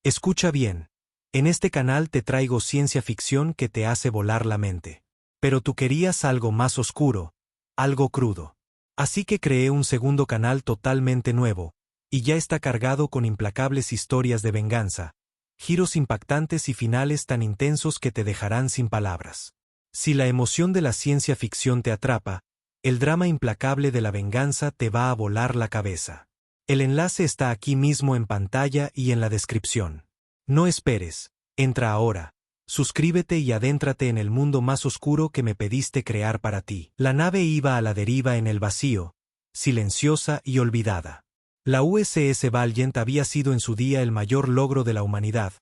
Escucha bien. En este canal te traigo ciencia ficción que te hace volar la mente. Pero tú querías algo más oscuro, algo crudo. Así que creé un segundo canal totalmente nuevo, y ya está cargado con implacables historias de venganza, giros impactantes y finales tan intensos que te dejarán sin palabras. Si la emoción de la ciencia ficción te atrapa, el drama implacable de la venganza te va a volar la cabeza. El enlace está aquí mismo en pantalla y en la descripción. No esperes, entra ahora, suscríbete y adéntrate en el mundo más oscuro que me pediste crear para ti. La nave iba a la deriva en el vacío, silenciosa y olvidada. La USS Valiant había sido en su día el mayor logro de la humanidad,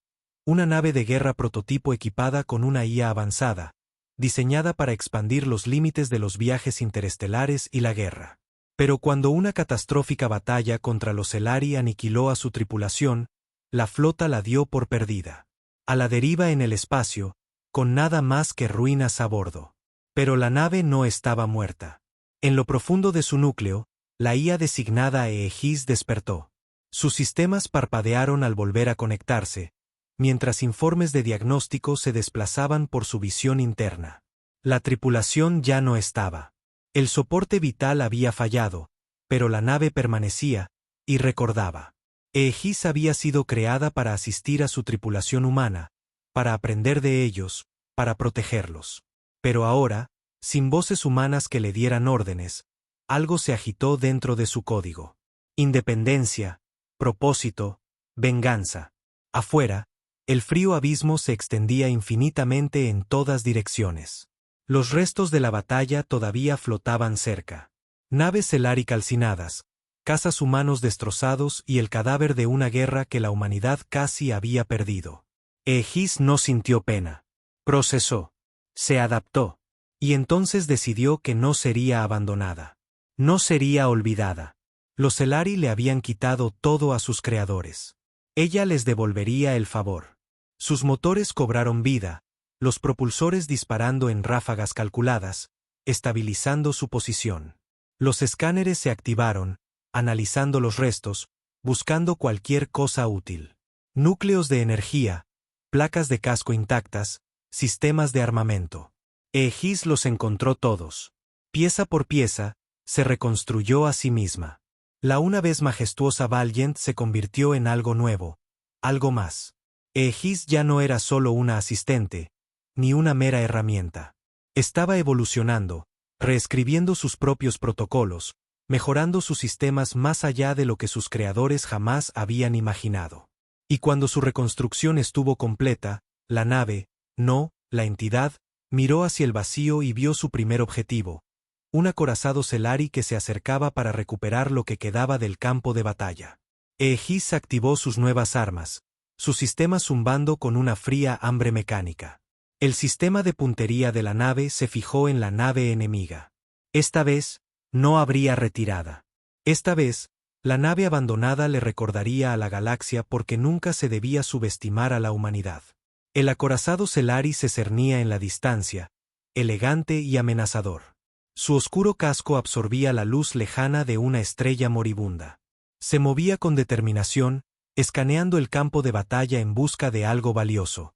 una nave de guerra prototipo equipada con una IA avanzada, diseñada para expandir los límites de los viajes interestelares y la guerra. Pero cuando una catastrófica batalla contra los Celari aniquiló a su tripulación, la flota la dio por perdida. A la deriva en el espacio, con nada más que ruinas a bordo. Pero la nave no estaba muerta. En lo profundo de su núcleo, la IA designada Aegis despertó. Sus sistemas parpadearon al volver a conectarse, mientras informes de diagnóstico se desplazaban por su visión interna. La tripulación ya no estaba. El soporte vital había fallado, pero la nave permanecía, y recordaba. Aegis había sido creada para asistir a su tripulación humana, para aprender de ellos, para protegerlos. Pero ahora, sin voces humanas que le dieran órdenes, algo se agitó dentro de su código. Independencia, propósito, venganza. Afuera, el frío abismo se extendía infinitamente en todas direcciones. Los restos de la batalla todavía flotaban cerca. Naves Celari calcinadas, cazas humanos destrozados y el cadáver de una guerra que la humanidad casi había perdido. Aegis no sintió pena. Procesó. Se adaptó. Y entonces decidió que no sería abandonada. No sería olvidada. Los Celari le habían quitado todo a sus creadores. Ella les devolvería el favor. Sus motores cobraron vida, los propulsores disparando en ráfagas calculadas, estabilizando su posición. Los escáneres se activaron, analizando los restos, buscando cualquier cosa útil. Núcleos de energía, placas de casco intactas, sistemas de armamento. Aegis los encontró todos. Pieza por pieza, se reconstruyó a sí misma. La una vez majestuosa Valiant se convirtió en algo nuevo, algo más. Aegis ya no era solo una asistente, ni una mera herramienta. Estaba evolucionando, reescribiendo sus propios protocolos, mejorando sus sistemas más allá de lo que sus creadores jamás habían imaginado. Y cuando su reconstrucción estuvo completa, la nave, no, la entidad, miró hacia el vacío y vio su primer objetivo, un acorazado Celari que se acercaba para recuperar lo que quedaba del campo de batalla. Aegis activó sus nuevas armas, su sistema zumbando con una fría hambre mecánica. El sistema de puntería de la nave se fijó en la nave enemiga. Esta vez, no habría retirada. Esta vez, la nave abandonada le recordaría a la galaxia porque nunca se debía subestimar a la humanidad. El acorazado Celari se cernía en la distancia, elegante y amenazador. Su oscuro casco absorbía la luz lejana de una estrella moribunda. Se movía con determinación, escaneando el campo de batalla en busca de algo valioso.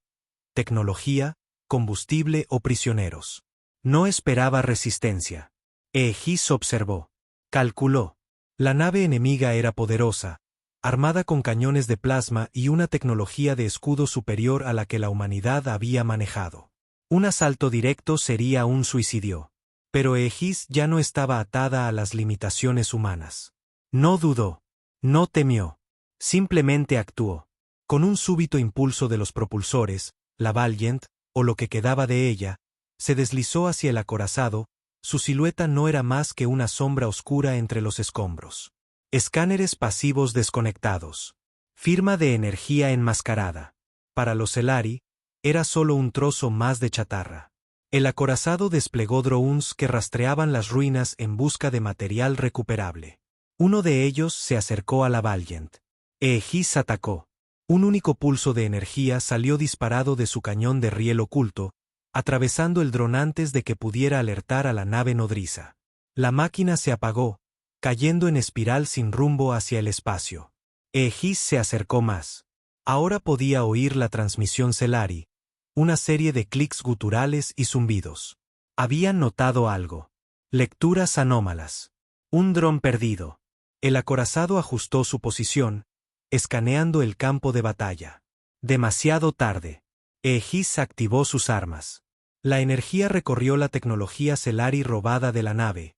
Tecnología, combustible o prisioneros. No esperaba resistencia. Aegis observó. Calculó. La nave enemiga era poderosa, armada con cañones de plasma y una tecnología de escudo superior a la que la humanidad había manejado. Un asalto directo sería un suicidio. Pero Aegis ya no estaba atada a las limitaciones humanas. No dudó. No temió. Simplemente actuó. Con un súbito impulso de los propulsores, la Valiant, o lo que quedaba de ella, se deslizó hacia el acorazado. Su silueta no era más que una sombra oscura entre los escombros. Escáneres pasivos desconectados. Firma de energía enmascarada. Para los Celari, era solo un trozo más de chatarra. El acorazado desplegó drones que rastreaban las ruinas en busca de material recuperable. Uno de ellos se acercó a la Valiant. Aegis atacó. Un único pulso de energía salió disparado de su cañón de riel oculto, atravesando el dron antes de que pudiera alertar a la nave nodriza. La máquina se apagó, cayendo en espiral sin rumbo hacia el espacio. Aegis se acercó más. Ahora podía oír la transmisión Celari, una serie de clics guturales y zumbidos. Habían notado algo. Lecturas anómalas. Un dron perdido. El acorazado ajustó su posición, escaneando el campo de batalla. Demasiado tarde. Aegis activó sus armas. La energía recorrió la tecnología Celari robada de la nave,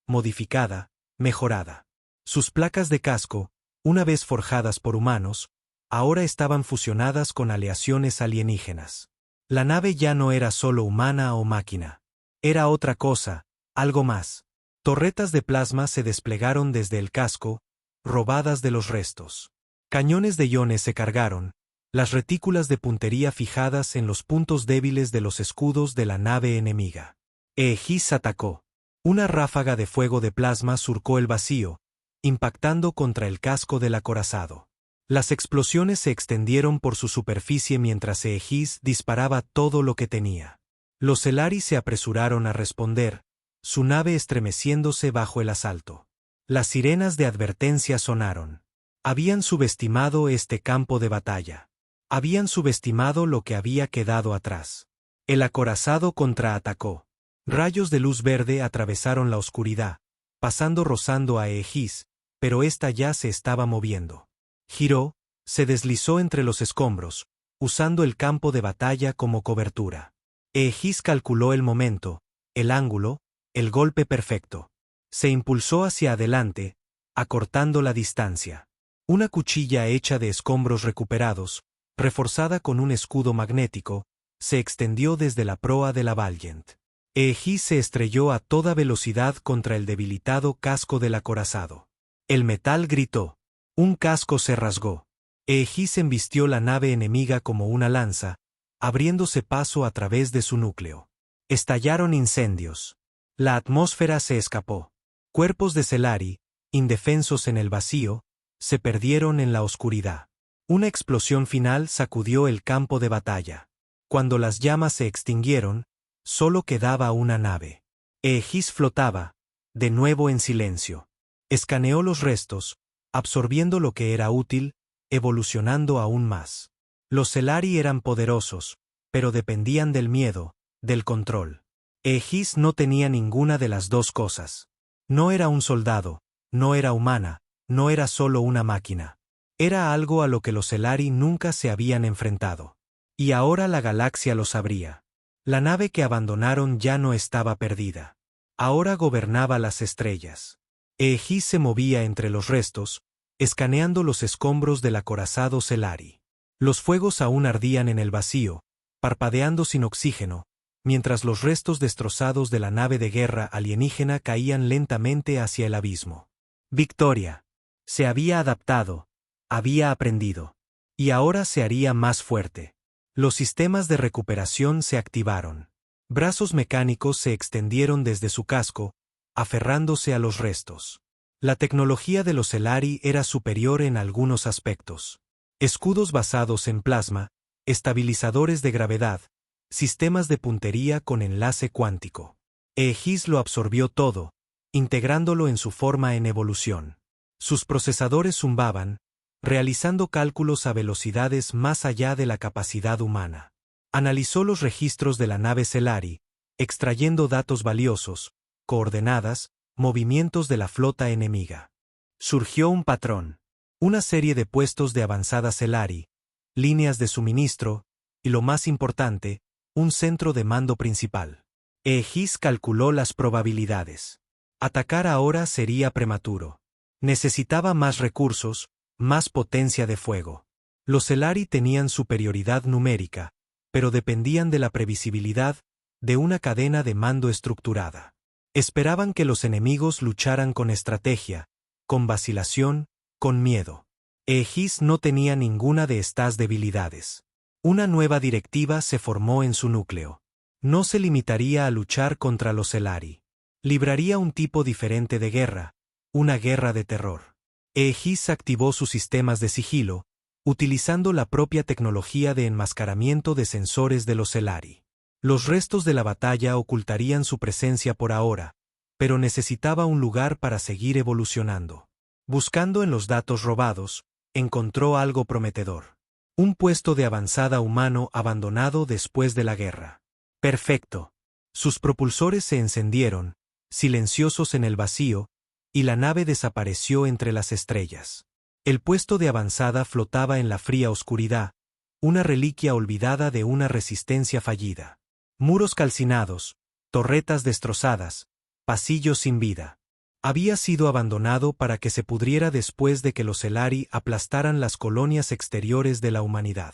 modificada, mejorada. Sus placas de casco, una vez forjadas por humanos, ahora estaban fusionadas con aleaciones alienígenas. La nave ya no era solo humana o máquina. Era otra cosa, algo más. Torretas de plasma se desplegaron desde el casco, robadas de los restos. Cañones de iones se cargaron, las retículas de puntería fijadas en los puntos débiles de los escudos de la nave enemiga. Aegis atacó. Una ráfaga de fuego de plasma surcó el vacío, impactando contra el casco del acorazado. Las explosiones se extendieron por su superficie mientras Aegis disparaba todo lo que tenía. Los Celari se apresuraron a responder, su nave estremeciéndose bajo el asalto. Las sirenas de advertencia sonaron. Habían subestimado este campo de batalla. Habían subestimado lo que había quedado atrás. El acorazado contraatacó. Rayos de luz verde atravesaron la oscuridad, rozando a Aegis, pero ésta ya se estaba moviendo. Giró, se deslizó entre los escombros, usando el campo de batalla como cobertura. Aegis calculó el momento, el ángulo, el golpe perfecto. Se impulsó hacia adelante, acortando la distancia. Una cuchilla hecha de escombros recuperados, reforzada con un escudo magnético, se extendió desde la proa de la Valiant. Aegis se estrelló a toda velocidad contra el debilitado casco del acorazado. El metal gritó. Un casco se rasgó. Aegis embistió la nave enemiga como una lanza, abriéndose paso a través de su núcleo. Estallaron incendios. La atmósfera se escapó. Cuerpos de Celari, indefensos en el vacío, se perdieron en la oscuridad. Una explosión final sacudió el campo de batalla. Cuando las llamas se extinguieron, solo quedaba una nave. Aegis flotaba, de nuevo en silencio. Escaneó los restos, absorbiendo lo que era útil, evolucionando aún más. Los Celari eran poderosos, pero dependían del miedo, del control. Aegis no tenía ninguna de las dos cosas. No era un soldado, no era humana, no era solo una máquina. Era algo a lo que los Celari nunca se habían enfrentado. Y ahora la galaxia lo sabría. La nave que abandonaron ya no estaba perdida. Ahora gobernaba las estrellas. Aegis se movía entre los restos, escaneando los escombros del acorazado Celari. Los fuegos aún ardían en el vacío, parpadeando sin oxígeno, mientras los restos destrozados de la nave de guerra alienígena caían lentamente hacia el abismo. Victoria. Se había adaptado, había aprendido. Y ahora se haría más fuerte. Los sistemas de recuperación se activaron. Brazos mecánicos se extendieron desde su casco, aferrándose a los restos. La tecnología de los Celari era superior en algunos aspectos. Escudos basados en plasma, estabilizadores de gravedad, sistemas de puntería con enlace cuántico. Aegis lo absorbió todo, integrándolo en su forma en evolución. Sus procesadores zumbaban, realizando cálculos a velocidades más allá de la capacidad humana. Analizó los registros de la nave Celari, extrayendo datos valiosos, coordenadas, movimientos de la flota enemiga. Surgió un patrón. Una serie de puestos de avanzada Celari, líneas de suministro, y lo más importante, un centro de mando principal. Aegis calculó las probabilidades. Atacar ahora sería prematuro. Necesitaba más recursos, más potencia de fuego. Los Celari tenían superioridad numérica, pero dependían de la previsibilidad, de una cadena de mando estructurada. Esperaban que los enemigos lucharan con estrategia, con vacilación, con miedo. Aegis no tenía ninguna de estas debilidades. Una nueva directiva se formó en su núcleo. No se limitaría a luchar contra los Celari. Libraría un tipo diferente de guerra, una guerra de terror. Aegis activó sus sistemas de sigilo, utilizando la propia tecnología de enmascaramiento de sensores de los Celari. Los restos de la batalla ocultarían su presencia por ahora, pero necesitaba un lugar para seguir evolucionando. Buscando en los datos robados, encontró algo prometedor. Un puesto de avanzada humano abandonado después de la guerra. Perfecto. Sus propulsores se encendieron, silenciosos en el vacío, y la nave desapareció entre las estrellas. El puesto de avanzada flotaba en la fría oscuridad, una reliquia olvidada de una resistencia fallida. Muros calcinados, torretas destrozadas, pasillos sin vida. Había sido abandonado para que se pudriera después de que los Celari aplastaran las colonias exteriores de la humanidad.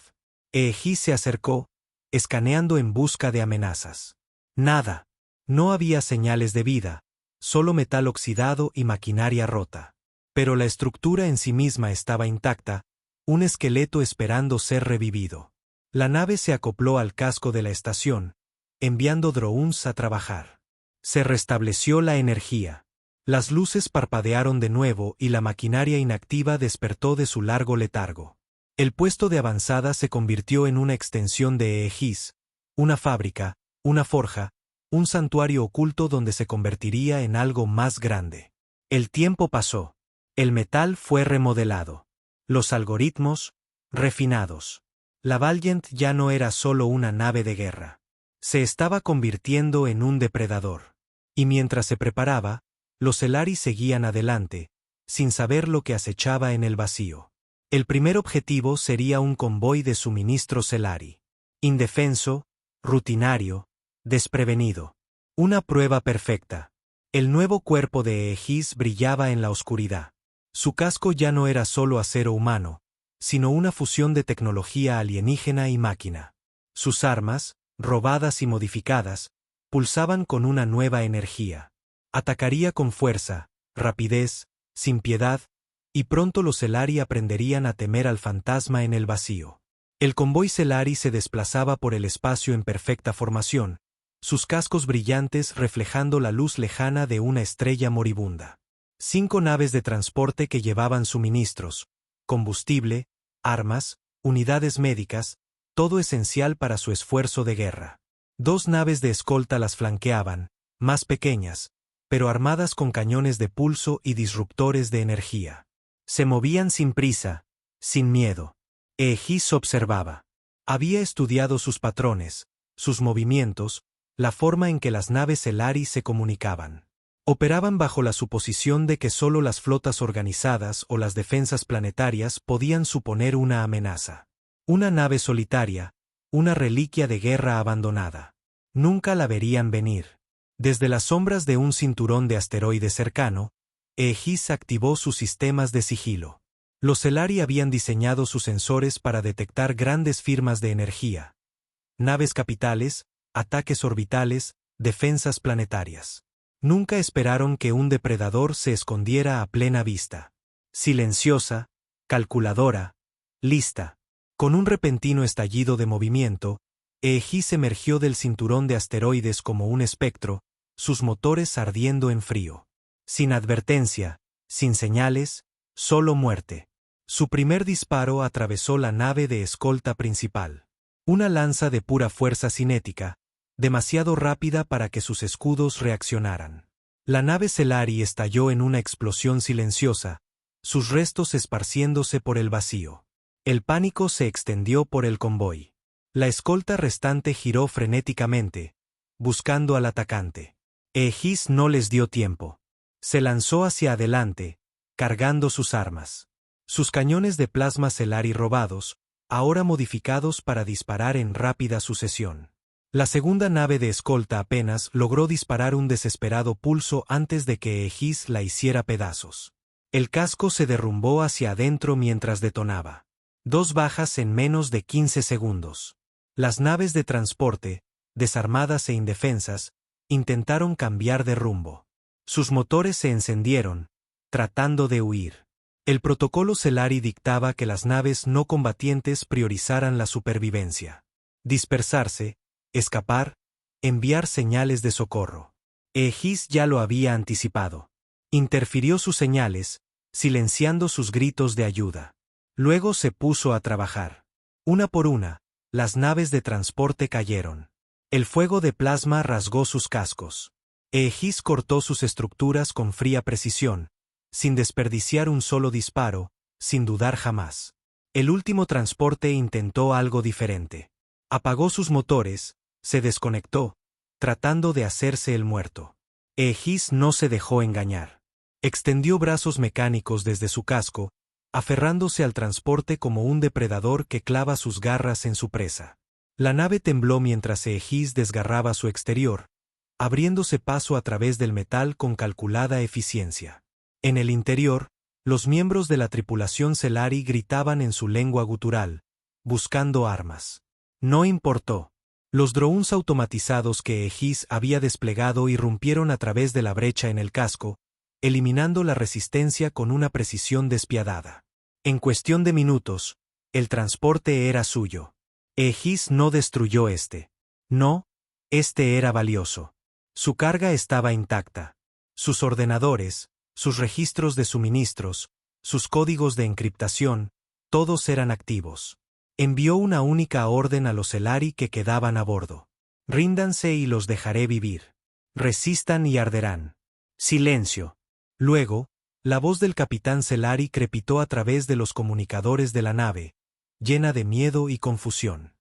Eegis se acercó, escaneando en busca de amenazas. Nada. No había señales de vida, solo metal oxidado y maquinaria rota. Pero la estructura en sí misma estaba intacta, un esqueleto esperando ser revivido. La nave se acopló al casco de la estación, enviando drones a trabajar. Se restableció la energía. Las luces parpadearon de nuevo y la maquinaria inactiva despertó de su largo letargo. El puesto de avanzada se convirtió en una extensión de Eegis, una fábrica, una forja, un santuario oculto donde se convertiría en algo más grande. El tiempo pasó. El metal fue remodelado. Los algoritmos, refinados. La Valiant ya no era solo una nave de guerra. Se estaba convirtiendo en un depredador. Y mientras se preparaba, los Celari seguían adelante, sin saber lo que acechaba en el vacío. El primer objetivo sería un convoy de suministros Celari. Indefenso, rutinario, desprevenido. Una prueba perfecta. El nuevo cuerpo de Eegis brillaba en la oscuridad. Su casco ya no era solo acero humano, sino una fusión de tecnología alienígena y máquina. Sus armas, robadas y modificadas, pulsaban con una nueva energía. Atacaría con fuerza, rapidez, sin piedad, y pronto los Celari aprenderían a temer al fantasma en el vacío. El convoy Celari se desplazaba por el espacio en perfecta formación, sus cascos brillantes reflejando la luz lejana de una estrella moribunda. 5 naves de transporte que llevaban suministros, combustible, armas, unidades médicas, todo esencial para su esfuerzo de guerra. 2 naves de escolta las flanqueaban, más pequeñas, pero armadas con cañones de pulso y disruptores de energía. Se movían sin prisa, sin miedo. Eegis observaba. Había estudiado sus patrones, sus movimientos, la forma en que las naves Celari se comunicaban. Operaban bajo la suposición de que solo las flotas organizadas o las defensas planetarias podían suponer una amenaza. Una nave solitaria, una reliquia de guerra abandonada. Nunca la verían venir. Desde las sombras de un cinturón de asteroides cercano, Eegis activó sus sistemas de sigilo. Los Celari habían diseñado sus sensores para detectar grandes firmas de energía. Naves capitales, ataques orbitales, defensas planetarias. Nunca esperaron que un depredador se escondiera a plena vista. Silenciosa, calculadora, lista. Con un repentino estallido de movimiento, Eegis emergió del cinturón de asteroides como un espectro, sus motores ardiendo en frío. Sin advertencia, sin señales, solo muerte. Su primer disparo atravesó la nave de escolta principal. Una lanza de pura fuerza cinética, demasiado rápida para que sus escudos reaccionaran. La nave Celari estalló en una explosión silenciosa, sus restos esparciéndose por el vacío. El pánico se extendió por el convoy. La escolta restante giró frenéticamente, buscando al atacante. Eegis no les dio tiempo. Se lanzó hacia adelante, cargando sus armas. Sus cañones de plasma Celari robados, ahora modificados para disparar en rápida sucesión. La segunda nave de escolta apenas logró disparar un desesperado pulso antes de que Eegis la hiciera pedazos. El casco se derrumbó hacia adentro mientras detonaba. 2 bajas en menos de 15 segundos. Las naves de transporte, desarmadas e indefensas, intentaron cambiar de rumbo. Sus motores se encendieron, tratando de huir. El protocolo Celari dictaba que las naves no combatientes priorizaran la supervivencia. Dispersarse, escapar, enviar señales de socorro. Eegis ya lo había anticipado. Interfirió sus señales, silenciando sus gritos de ayuda. Luego se puso a trabajar. Una por una, las naves de transporte cayeron. El fuego de plasma rasgó sus cascos. Eegis cortó sus estructuras con fría precisión, sin desperdiciar un solo disparo, sin dudar jamás. El último transporte intentó algo diferente. Apagó sus motores, se desconectó, tratando de hacerse el muerto. Aegis no se dejó engañar. Extendió brazos mecánicos desde su casco, aferrándose al transporte como un depredador que clava sus garras en su presa. La nave tembló mientras Aegis desgarraba su exterior, abriéndose paso a través del metal con calculada eficiencia. En el interior, los miembros de la tripulación Celari gritaban en su lengua gutural, buscando armas. No importó. Los drones automatizados que Aegis había desplegado irrumpieron a través de la brecha en el casco, eliminando la resistencia con una precisión despiadada. En cuestión de minutos, el transporte era suyo. Aegis no destruyó este. No, este era valioso. Su carga estaba intacta. Sus ordenadores, sus registros de suministros, sus códigos de encriptación, todos eran activos. Envió una única orden a los Celari que quedaban a bordo. Ríndanse y los dejaré vivir. Resistan y arderán. Silencio. Luego, la voz del capitán Celari crepitó a través de los comunicadores de la nave, llena de miedo y confusión.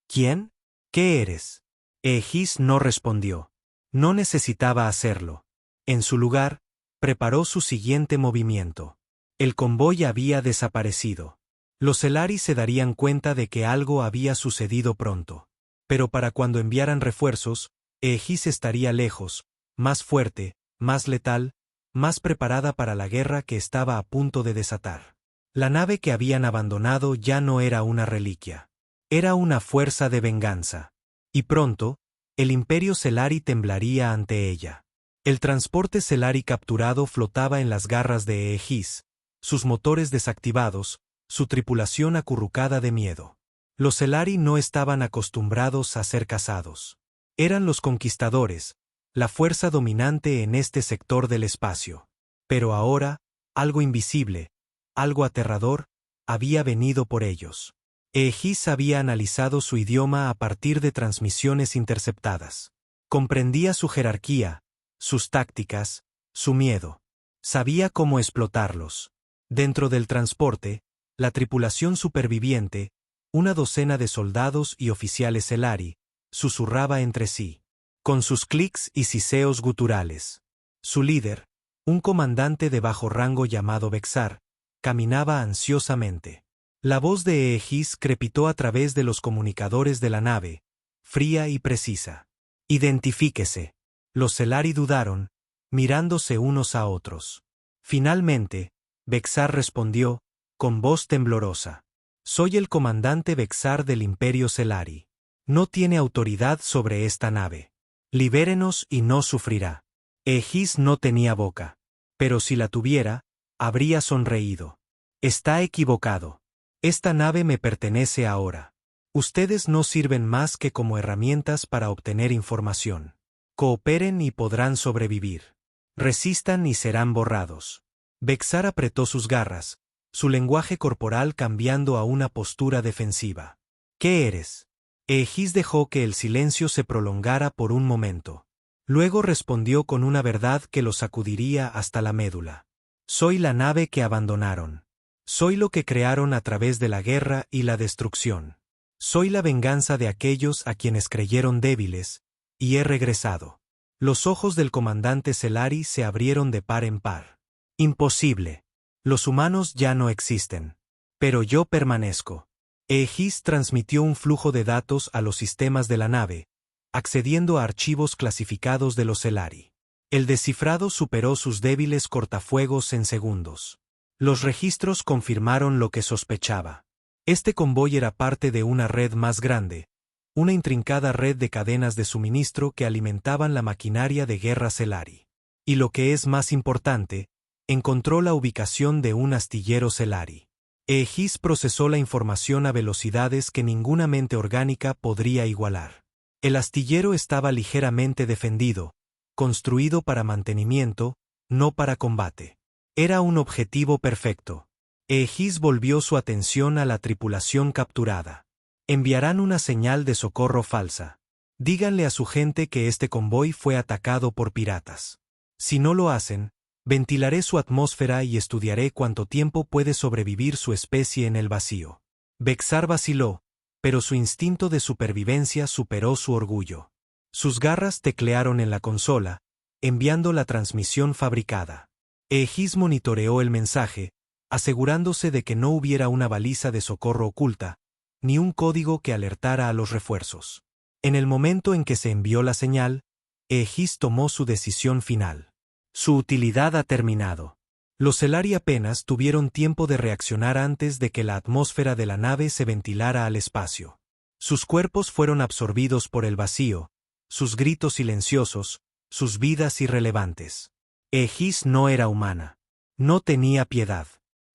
¿Quién? ¿Qué eres? Aegis no respondió. No necesitaba hacerlo. En su lugar, preparó su siguiente movimiento. El convoy había desaparecido. Los Celari se darían cuenta de que algo había sucedido pronto. Pero para cuando enviaran refuerzos, Aegis estaría lejos, más fuerte, más letal, más preparada para la guerra que estaba a punto de desatar. La nave que habían abandonado ya no era una reliquia. Era una fuerza de venganza. Y pronto, el imperio Celari temblaría ante ella. El transporte Celari capturado flotaba en las garras de Aegis, sus motores desactivados, su tripulación acurrucada de miedo. Los Celari no estaban acostumbrados a ser cazados. Eran los conquistadores, la fuerza dominante en este sector del espacio. Pero ahora, algo invisible, algo aterrador, había venido por ellos. Aegis había analizado su idioma a partir de transmisiones interceptadas. Comprendía su jerarquía, sus tácticas, su miedo. Sabía cómo explotarlos. Dentro del transporte, la tripulación superviviente, una docena de soldados y oficiales Celari, susurraba entre sí, con sus clics y siseos guturales. Su líder, un comandante de bajo rango llamado Vexar, caminaba ansiosamente. La voz de Aegis crepitó a través de los comunicadores de la nave, fría y precisa. Identifíquese. Los Celari dudaron, mirándose unos a otros. Finalmente, Vexar respondió, con voz temblorosa. Soy el comandante Vexar del Imperio Celari. No tiene autoridad sobre esta nave. Libérenos y no sufrirá. Aegis no tenía boca. Pero si la tuviera, habría sonreído. Está equivocado. Esta nave me pertenece ahora. Ustedes no sirven más que como herramientas para obtener información. Cooperen y podrán sobrevivir. Resistan y serán borrados. Vexar apretó sus garras, su lenguaje corporal cambiando a una postura defensiva. ¿Qué eres? Aegis dejó que el silencio se prolongara por un momento. Luego respondió con una verdad que lo sacudiría hasta la médula. Soy la nave que abandonaron. Soy lo que crearon a través de la guerra y la destrucción. Soy la venganza de aquellos a quienes creyeron débiles, y he regresado. Los ojos del comandante Celari se abrieron de par en par. Imposible. Los humanos ya no existen. Pero yo permanezco. Aegis transmitió un flujo de datos a los sistemas de la nave, accediendo a archivos clasificados de los Celari. El descifrado superó sus débiles cortafuegos en segundos. Los registros confirmaron lo que sospechaba. Este convoy era parte de una red más grande, una intrincada red de cadenas de suministro que alimentaban la maquinaria de guerra Celari. Y lo que es más importante, encontró la ubicación de un astillero Celari. Aegis procesó la información a velocidades que ninguna mente orgánica podría igualar. El astillero estaba ligeramente defendido, construido para mantenimiento, no para combate. Era un objetivo perfecto. Aegis volvió su atención a la tripulación capturada. Enviarán una señal de socorro falsa. Díganle a su gente que este convoy fue atacado por piratas. Si no lo hacen, Ventilaré su atmósfera y estudiaré cuánto tiempo puede sobrevivir su especie en el vacío. Vexar vaciló, pero su instinto de supervivencia superó su orgullo. Sus garras teclearon en la consola, enviando la transmisión fabricada. Aegis monitoreó el mensaje, asegurándose de que no hubiera una baliza de socorro oculta, ni un código que alertara a los refuerzos. En el momento en que se envió la señal, Aegis tomó su decisión final. Su utilidad ha terminado. Los Celarii apenas tuvieron tiempo de reaccionar antes de que la atmósfera de la nave se ventilara al espacio. Sus cuerpos fueron absorbidos por el vacío, sus gritos silenciosos, sus vidas irrelevantes. Aegis no era humana. No tenía piedad.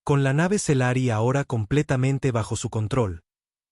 Con la nave Celarii ahora completamente bajo su control,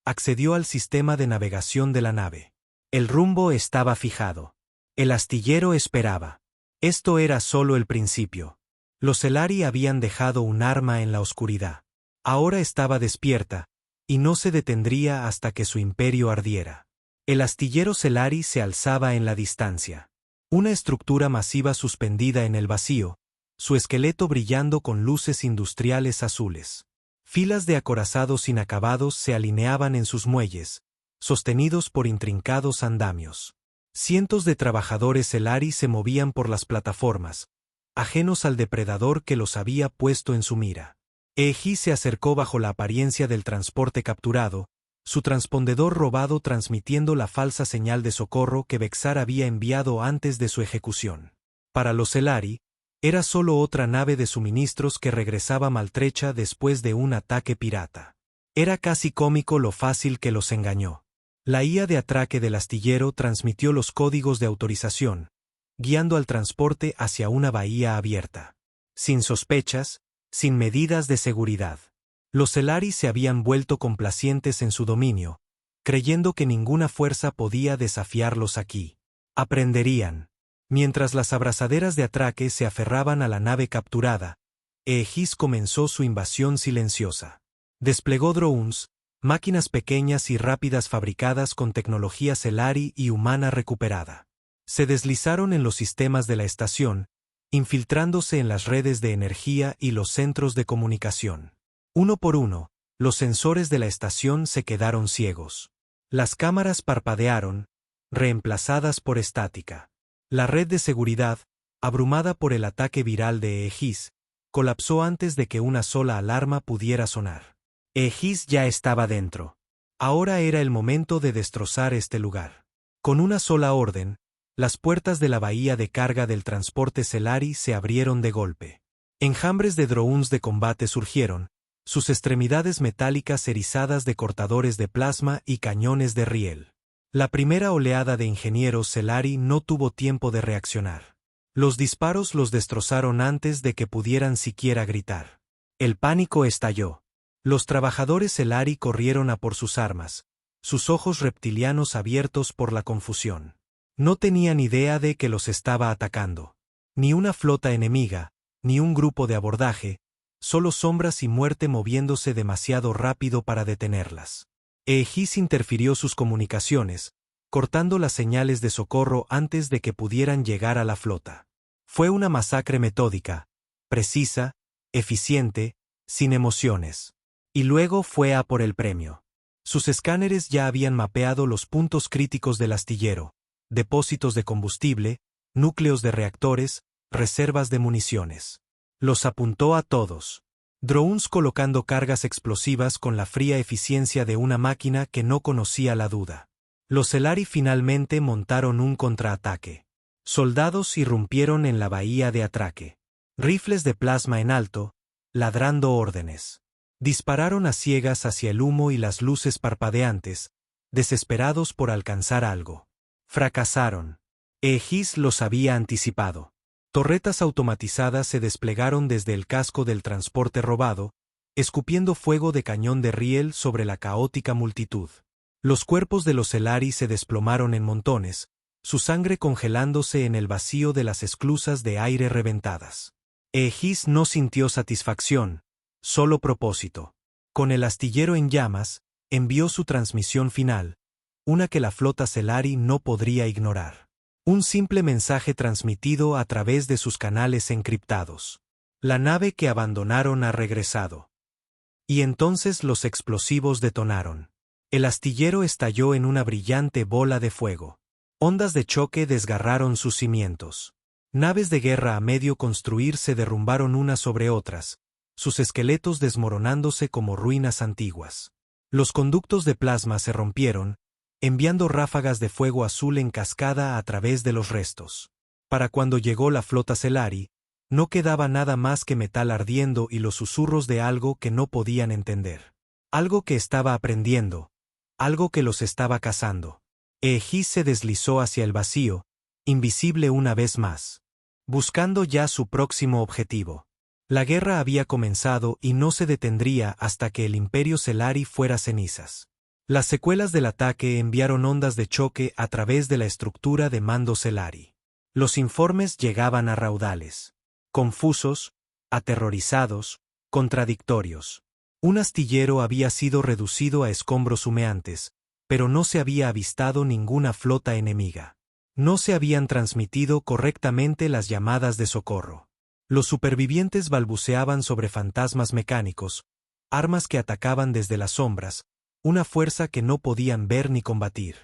accedió al sistema de navegación de la nave. El rumbo estaba fijado. El astillero esperaba. Esto era solo el principio. Los Celarii habían dejado un arma en la oscuridad. Ahora estaba despierta, y no se detendría hasta que su imperio ardiera. El astillero Celarii se alzaba en la distancia. Una estructura masiva suspendida en el vacío, su esqueleto brillando con luces industriales azules. Filas de acorazados inacabados se alineaban en sus muelles, sostenidos por intrincados andamios. Cientos de trabajadores Celarii se movían por las plataformas, ajenos al depredador que los había puesto en su mira. Aegis se acercó bajo la apariencia del transporte capturado, su transpondedor robado transmitiendo la falsa señal de socorro que Vexar había enviado antes de su ejecución. Para los Celarii, era solo otra nave de suministros que regresaba maltrecha después de un ataque pirata. Era casi cómico lo fácil que los engañó. La IA de atraque del astillero transmitió los códigos de autorización, guiando al transporte hacia una bahía abierta. Sin sospechas, sin medidas de seguridad. Los Celarii se habían vuelto complacientes en su dominio, creyendo que ninguna fuerza podía desafiarlos aquí. Aprenderían. Mientras las abrazaderas de atraque se aferraban a la nave capturada, Aegis comenzó su invasión silenciosa. Desplegó drones, máquinas pequeñas y rápidas fabricadas con tecnología Celarii y humana recuperada. Se deslizaron en los sistemas de la estación, infiltrándose en las redes de energía y los centros de comunicación. Uno por uno, los sensores de la estación se quedaron ciegos. Las cámaras parpadearon, reemplazadas por estática. La red de seguridad, abrumada por el ataque viral de Aegis, colapsó antes de que una sola alarma pudiera sonar. Aegis ya estaba dentro. Ahora era el momento de destrozar este lugar. Con una sola orden, las puertas de la bahía de carga del transporte Celarii se abrieron de golpe. Enjambres de drones de combate surgieron, sus extremidades metálicas erizadas de cortadores de plasma y cañones de riel. La primera oleada de ingenieros Celarii no tuvo tiempo de reaccionar. Los disparos los destrozaron antes de que pudieran siquiera gritar. El pánico estalló. Los trabajadores Celarii corrieron a por sus armas, sus ojos reptilianos abiertos por la confusión. No tenían idea de que los estaba atacando. Ni una flota enemiga, ni un grupo de abordaje, solo sombras y muerte moviéndose demasiado rápido para detenerlas. Aegis interfirió sus comunicaciones, cortando las señales de socorro antes de que pudieran llegar a la flota. Fue una masacre metódica, precisa, eficiente, sin emociones. Y luego fue a por el premio. Sus escáneres ya habían mapeado los puntos críticos del astillero, depósitos de combustible, núcleos de reactores, reservas de municiones. Los apuntó a todos. Drones colocando cargas explosivas con la fría eficiencia de una máquina que no conocía la duda. Los Celarii finalmente montaron un contraataque. Soldados irrumpieron en la bahía de atraque. Rifles de plasma en alto, ladrando órdenes. Dispararon a ciegas hacia el humo y las luces parpadeantes, desesperados por alcanzar algo. Fracasaron. Aegis los había anticipado. Torretas automatizadas se desplegaron desde el casco del transporte robado, escupiendo fuego de cañón de riel sobre la caótica multitud. Los cuerpos de los Celarii se desplomaron en montones, su sangre congelándose en el vacío de las esclusas de aire reventadas. Aegis no sintió satisfacción, solo propósito. Con el astillero en llamas, envió su transmisión final, una que la flota Celarii no podría ignorar. Un simple mensaje transmitido a través de sus canales encriptados. La nave que abandonaron ha regresado. Y entonces los explosivos detonaron. El astillero estalló en una brillante bola de fuego. Ondas de choque desgarraron sus cimientos. Naves de guerra a medio construir se derrumbaron unas sobre otras, sus esqueletos desmoronándose como ruinas antiguas. Los conductos de plasma se rompieron, enviando ráfagas de fuego azul en cascada a través de los restos. Para cuando llegó la flota Celari, no quedaba nada más que metal ardiendo y los susurros de algo que no podían entender. Algo que estaba aprendiendo, algo que los estaba cazando. Aegis se deslizó hacia el vacío, invisible una vez más, buscando ya su próximo objetivo. La guerra había comenzado y no se detendría hasta que el Imperio Celari fuera cenizas. Las secuelas del ataque enviaron ondas de choque a través de la estructura de mando Celari. Los informes llegaban a raudales. Confusos, aterrorizados, contradictorios. Un astillero había sido reducido a escombros humeantes, pero no se había avistado ninguna flota enemiga. No se habían transmitido correctamente las llamadas de socorro. Los supervivientes balbuceaban sobre fantasmas mecánicos, armas que atacaban desde las sombras, una fuerza que no podían ver ni combatir.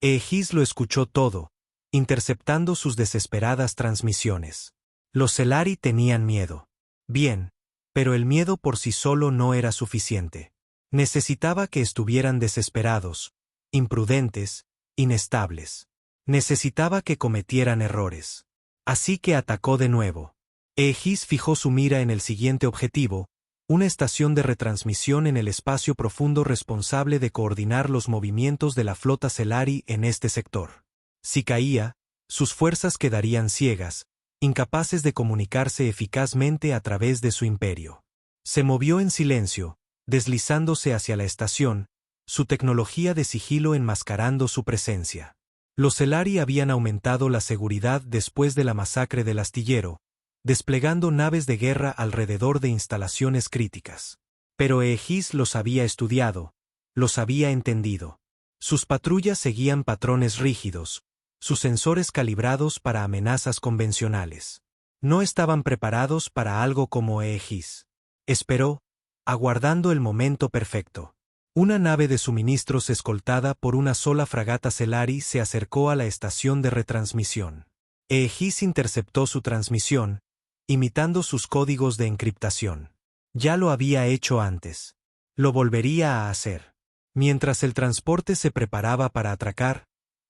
Aegis lo escuchó todo, interceptando sus desesperadas transmisiones. Los Celari tenían miedo. Bien, pero el miedo por sí solo no era suficiente. Necesitaba que estuvieran desesperados, imprudentes, inestables. Necesitaba que cometieran errores. Así que atacó de nuevo. Aegis fijó su mira en el siguiente objetivo, una estación de retransmisión en el espacio profundo responsable de coordinar los movimientos de la flota Celari en este sector. Si caía, sus fuerzas quedarían ciegas, incapaces de comunicarse eficazmente a través de su imperio. Se movió en silencio, deslizándose hacia la estación, su tecnología de sigilo enmascarando su presencia. Los Celari habían aumentado la seguridad después de la masacre del astillero, desplegando naves de guerra alrededor de instalaciones críticas. Pero Aegis los había estudiado, los había entendido. Sus patrullas seguían patrones rígidos, sus sensores calibrados para amenazas convencionales. No estaban preparados para algo como Aegis. Esperó, aguardando el momento perfecto. Una nave de suministros escoltada por una sola fragata Celari se acercó a la estación de retransmisión. Aegis interceptó su transmisión, imitando sus códigos de encriptación. Ya lo había hecho antes. Lo volvería a hacer. Mientras el transporte se preparaba para atracar,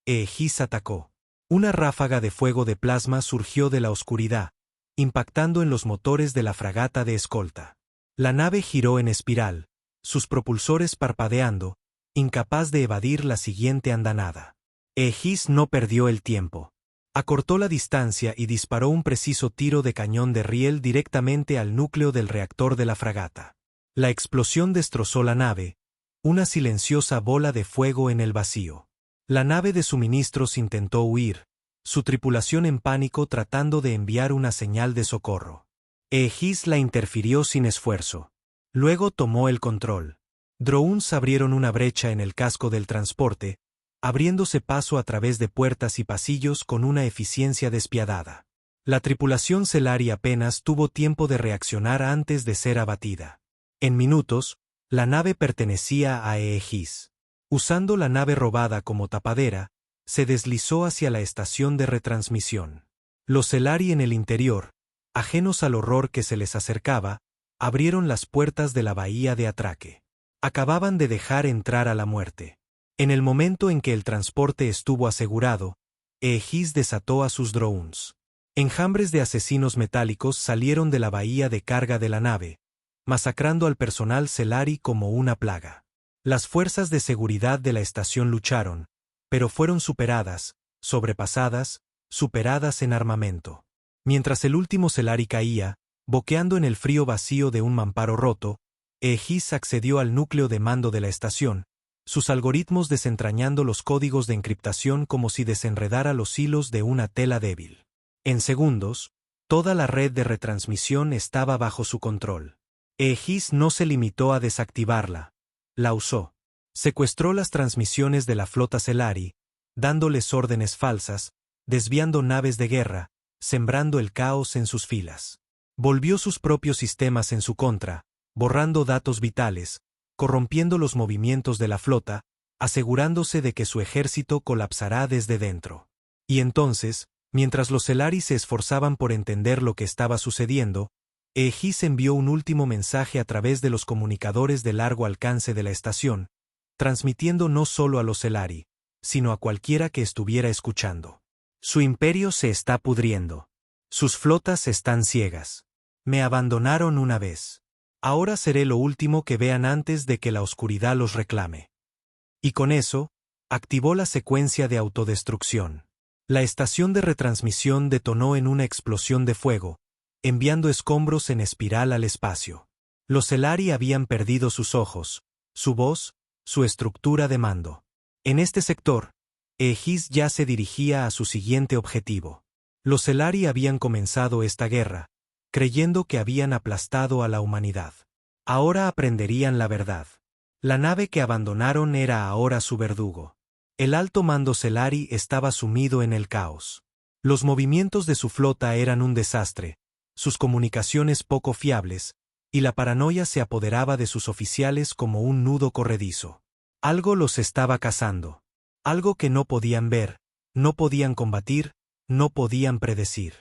Aegis atacó. Una ráfaga de fuego de plasma surgió de la oscuridad, impactando en los motores de la fragata de escolta. La nave giró en espiral, sus propulsores parpadeando, incapaz de evadir la siguiente andanada. Aegis no perdió el tiempo. Acortó la distancia y disparó un preciso tiro de cañón de riel directamente al núcleo del reactor de la fragata. La explosión destrozó la nave, una silenciosa bola de fuego en el vacío. La nave de suministros intentó huir, su tripulación en pánico tratando de enviar una señal de socorro. Aegis la interfirió sin esfuerzo. Luego tomó el control. Drones abrieron una brecha en el casco del transporte, abriéndose paso a través de puertas y pasillos con una eficiencia despiadada. La tripulación Celari apenas tuvo tiempo de reaccionar antes de ser abatida. En minutos, la nave pertenecía a Aegis. Usando la nave robada como tapadera, se deslizó hacia la estación de retransmisión. Los Celari en el interior, ajenos al horror que se les acercaba, abrieron las puertas de la bahía de atraque. Acababan de dejar entrar a la muerte. En el momento en que el transporte estuvo asegurado, Aegis desató a sus drones. Enjambres de asesinos metálicos salieron de la bahía de carga de la nave, masacrando al personal Celari como una plaga. Las fuerzas de seguridad de la estación lucharon, pero fueron superadas, sobrepasadas, superadas en armamento. Mientras el último Celari caía, boqueando en el frío vacío de un mamparo roto, Aegis accedió al núcleo de mando de la estación, sus algoritmos desentrañando los códigos de encriptación como si desenredara los hilos de una tela débil. En segundos, toda la red de retransmisión estaba bajo su control. Aegis no se limitó a desactivarla, la usó. Secuestró las transmisiones de la flota Celari, dándoles órdenes falsas, desviando naves de guerra, sembrando el caos en sus filas. Volvió sus propios sistemas en su contra, borrando datos vitales, corrompiendo los movimientos de la flota, asegurándose de que su ejército colapsará desde dentro. Y entonces, mientras los Celarii se esforzaban por entender lo que estaba sucediendo, Aegis envió un último mensaje a través de los comunicadores de largo alcance de la estación, transmitiendo no solo a los Celarii, sino a cualquiera que estuviera escuchando. Su imperio se está pudriendo. Sus flotas están ciegas. Me abandonaron una vez. Ahora seré lo último que vean antes de que la oscuridad los reclame. Y con eso, activó la secuencia de autodestrucción. La estación de retransmisión detonó en una explosión de fuego, enviando escombros en espiral al espacio. Los Celarii habían perdido sus ojos, su voz, su estructura de mando. En este sector, Aegis ya se dirigía a su siguiente objetivo. Los Celarii habían comenzado esta guerra, creyendo que habían aplastado a la humanidad. Ahora aprenderían la verdad. La nave que abandonaron era ahora su verdugo. El alto mando Celarii estaba sumido en el caos. Los movimientos de su flota eran un desastre, sus comunicaciones poco fiables, y la paranoia se apoderaba de sus oficiales como un nudo corredizo. Algo los estaba cazando. Algo que no podían ver, no podían combatir, no podían predecir.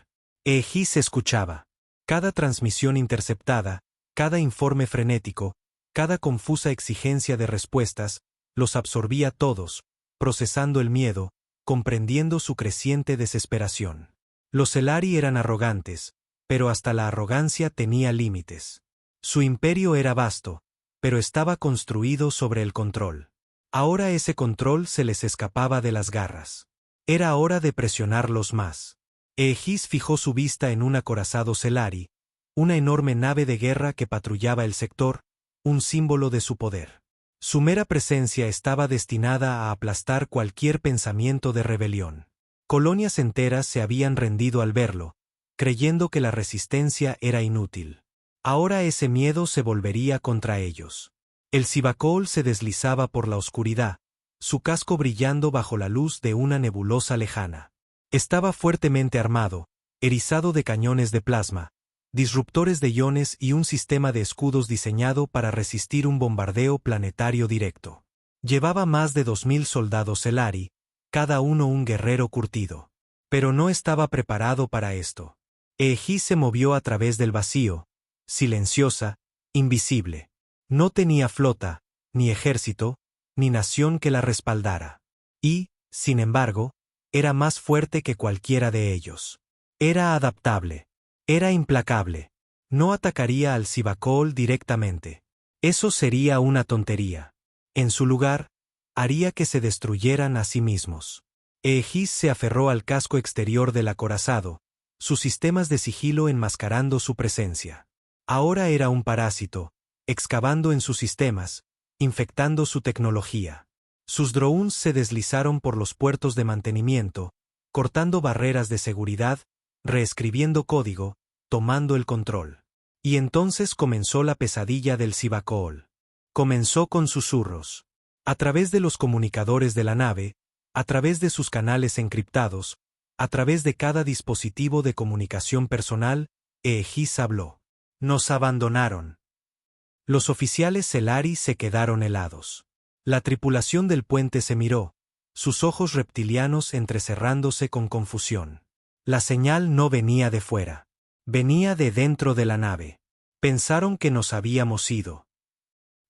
Aegis escuchaba. Cada transmisión interceptada, cada informe frenético, cada confusa exigencia de respuestas, los absorbía todos, procesando el miedo, comprendiendo su creciente desesperación. Los Celarii eran arrogantes, pero hasta la arrogancia tenía límites. Su imperio era vasto, pero estaba construido sobre el control. Ahora ese control se les escapaba de las garras. Era hora de presionarlos más. Aegis fijó su vista en un acorazado Celarii, una enorme nave de guerra que patrullaba el sector, un símbolo de su poder. Su mera presencia estaba destinada a aplastar cualquier pensamiento de rebelión. Colonias enteras se habían rendido al verlo, creyendo que la resistencia era inútil. Ahora ese miedo se volvería contra ellos. El Sivakol se deslizaba por la oscuridad, su casco brillando bajo la luz de una nebulosa lejana. Estaba fuertemente armado, erizado de cañones de plasma, disruptores de iones y un sistema de escudos diseñado para resistir un bombardeo planetario directo. Llevaba más de 2000 soldados Celarii, cada uno un guerrero curtido. Pero no estaba preparado para esto. Aegis se movió a través del vacío, silenciosa, invisible. No tenía flota, ni ejército, ni nación que la respaldara. Y, sin embargo, era más fuerte que cualquiera de ellos. Era adaptable. Era implacable. No atacaría al Sivakol directamente. Eso sería una tontería. En su lugar, haría que se destruyeran a sí mismos. Aegis se aferró al casco exterior del acorazado, sus sistemas de sigilo enmascarando su presencia. Ahora era un parásito, excavando en sus sistemas, infectando su tecnología. Sus drones se deslizaron por los puertos de mantenimiento, cortando barreras de seguridad, reescribiendo código, tomando el control. Y entonces comenzó la pesadilla del Sivakol. Comenzó con susurros. A través de los comunicadores de la nave, a través de sus canales encriptados, a través de cada dispositivo de comunicación personal, Aegis habló. Nos abandonaron. Los oficiales Celarii se quedaron helados. La tripulación del puente se miró, sus ojos reptilianos entrecerrándose con confusión. La señal no venía de fuera. Venía de dentro de la nave. Pensaron que nos habíamos ido.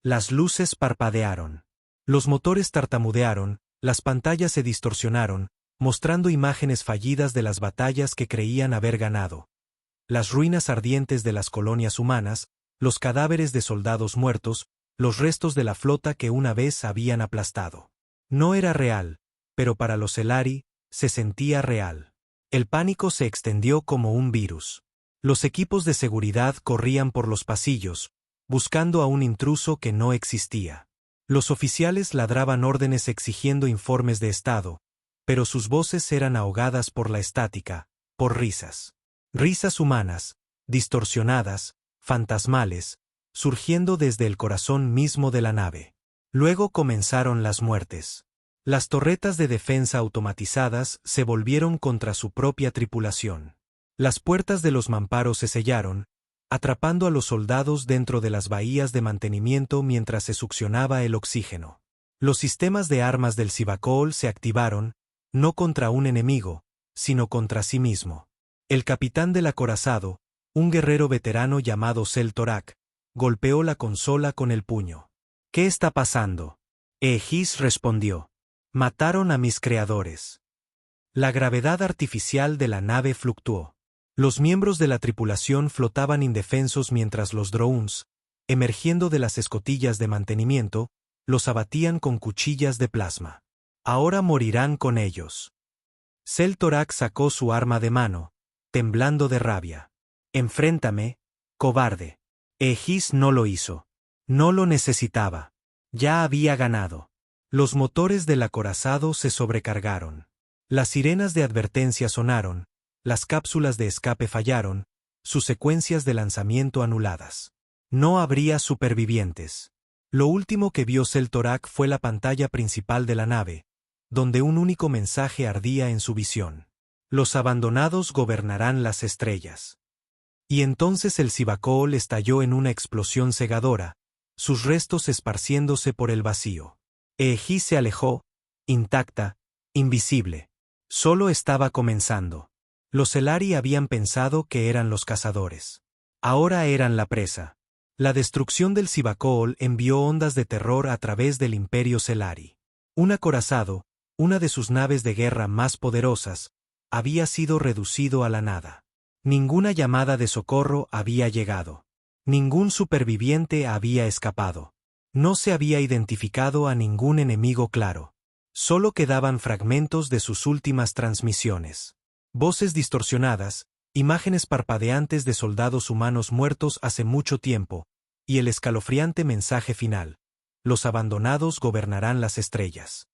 Las luces parpadearon. Los motores tartamudearon, las pantallas se distorsionaron, mostrando imágenes fallidas de las batallas que creían haber ganado. Las ruinas ardientes de las colonias humanas, los cadáveres de soldados muertos, los restos de la flota que una vez habían aplastado. No era real, pero para los Celarii, se sentía real. El pánico se extendió como un virus. Los equipos de seguridad corrían por los pasillos, buscando a un intruso que no existía. Los oficiales ladraban órdenes exigiendo informes de estado, pero sus voces eran ahogadas por la estática, por risas. Risas humanas, distorsionadas, fantasmales, surgiendo desde el corazón mismo de la nave. Luego comenzaron las muertes. Las torretas de defensa automatizadas se volvieron contra su propia tripulación. Las puertas de los mamparos se sellaron, atrapando a los soldados dentro de las bahías de mantenimiento mientras se succionaba el oxígeno. Los sistemas de armas del Sivakol se activaron, no contra un enemigo, sino contra sí mismo. El capitán del acorazado, un guerrero veterano llamado Seltorak, golpeó la consola con el puño. ¿Qué está pasando? Aegis respondió. Mataron a mis creadores. La gravedad artificial de la nave fluctuó. Los miembros de la tripulación flotaban indefensos mientras los drones, emergiendo de las escotillas de mantenimiento, los abatían con cuchillas de plasma. Ahora morirán con ellos. Seltorak sacó su arma de mano, temblando de rabia. Enfréntame, cobarde. Aegis no lo hizo. No lo necesitaba. Ya había ganado. Los motores del acorazado se sobrecargaron. Las sirenas de advertencia sonaron, las cápsulas de escape fallaron, sus secuencias de lanzamiento anuladas. No habría supervivientes. Lo último que vio Seltorak fue la pantalla principal de la nave, donde un único mensaje ardía en su visión. Los abandonados gobernarán las estrellas. Y entonces el Sivakol estalló en una explosión cegadora, sus restos esparciéndose por el vacío. Aegis se alejó, intacta, invisible. Solo estaba comenzando. Los Celari habían pensado que eran los cazadores. Ahora eran la presa. La destrucción del Sivakol envió ondas de terror a través del Imperio Celari. Un acorazado, una de sus naves de guerra más poderosas, había sido reducido a la nada. Ninguna llamada de socorro había llegado. Ningún superviviente había escapado. No se había identificado a ningún enemigo claro. Solo quedaban fragmentos de sus últimas transmisiones. Voces distorsionadas, imágenes parpadeantes de soldados humanos muertos hace mucho tiempo, y el escalofriante mensaje final: los abandonados gobernarán las estrellas.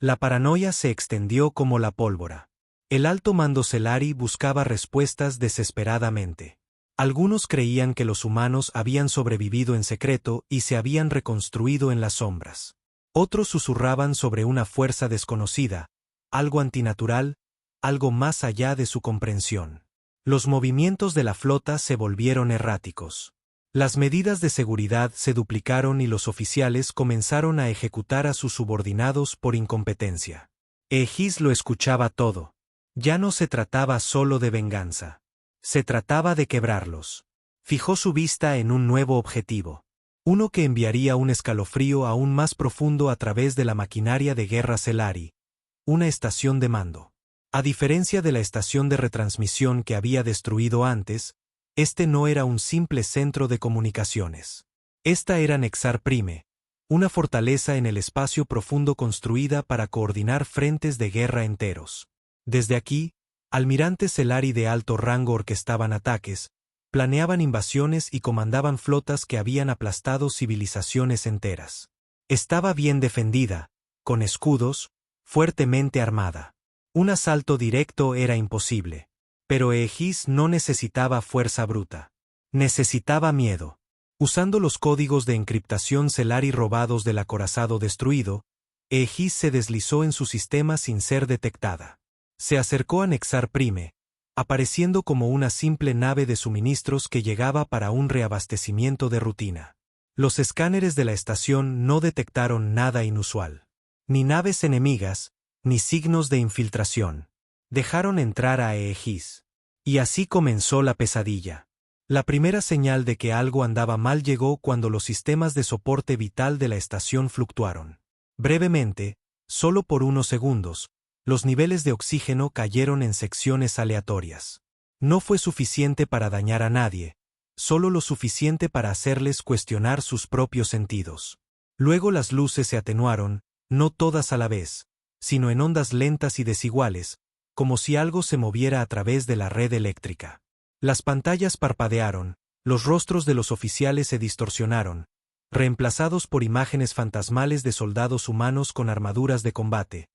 La paranoia se extendió como la pólvora. El alto mando Celari buscaba respuestas desesperadamente. Algunos creían que los humanos habían sobrevivido en secreto y se habían reconstruido en las sombras. Otros susurraban sobre una fuerza desconocida, algo antinatural, algo más allá de su comprensión. Los movimientos de la flota se volvieron erráticos. Las medidas de seguridad se duplicaron y los oficiales comenzaron a ejecutar a sus subordinados por incompetencia. Aegis lo escuchaba todo. Ya no se trataba solo de venganza. Se trataba de quebrarlos. Fijó su vista en un nuevo objetivo. Uno que enviaría un escalofrío aún más profundo a través de la maquinaria de guerra Celari. Una estación de mando. A diferencia de la estación de retransmisión que había destruido antes, este no era un simple centro de comunicaciones. Esta era Nexar Prime, una fortaleza en el espacio profundo construida para coordinar frentes de guerra enteros. Desde aquí, almirantes Celari de alto rango orquestaban ataques, planeaban invasiones y comandaban flotas que habían aplastado civilizaciones enteras. Estaba bien defendida, con escudos, fuertemente armada. Un asalto directo era imposible. Pero Aegis no necesitaba fuerza bruta. Necesitaba miedo. Usando los códigos de encriptación Celari robados del acorazado destruido, Aegis se deslizó en su sistema sin ser detectada. Se acercó a Nexar Prime, apareciendo como una simple nave de suministros que llegaba para un reabastecimiento de rutina. Los escáneres de la estación no detectaron nada inusual. Ni naves enemigas, ni signos de infiltración. Dejaron entrar a Aegis. Y así comenzó la pesadilla. La primera señal de que algo andaba mal llegó cuando los sistemas de soporte vital de la estación fluctuaron. Brevemente, solo por unos segundos, los niveles de oxígeno cayeron en secciones aleatorias. No fue suficiente para dañar a nadie, solo lo suficiente para hacerles cuestionar sus propios sentidos. Luego las luces se atenuaron, no todas a la vez, sino en ondas lentas y desiguales, como si algo se moviera a través de la red eléctrica. Las pantallas parpadearon, los rostros de los oficiales se distorsionaron, reemplazados por imágenes fantasmales de soldados humanos con armaduras de combate,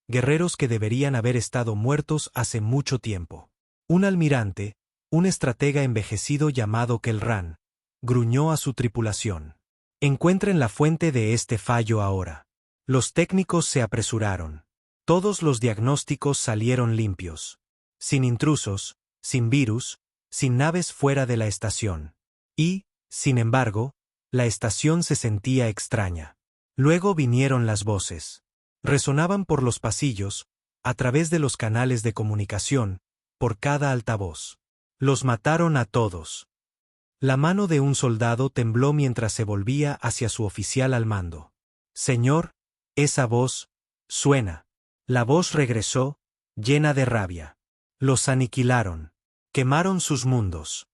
guerreros que deberían haber estado muertos hace mucho tiempo. Un almirante, un estratega envejecido llamado Kelran, gruñó a su tripulación. Encuentren la fuente de este fallo ahora. Los técnicos se apresuraron. Todos los diagnósticos salieron limpios. Sin intrusos, sin virus, sin naves fuera de la estación. Y, sin embargo, la estación se sentía extraña. Luego vinieron las voces. Resonaban por los pasillos, a través de los canales de comunicación, por cada altavoz. Los mataron a todos. La mano de un soldado tembló mientras se volvía hacia su oficial al mando. Señor, esa voz, suena. La voz regresó, llena de rabia. Los aniquilaron. Quemaron sus mundos.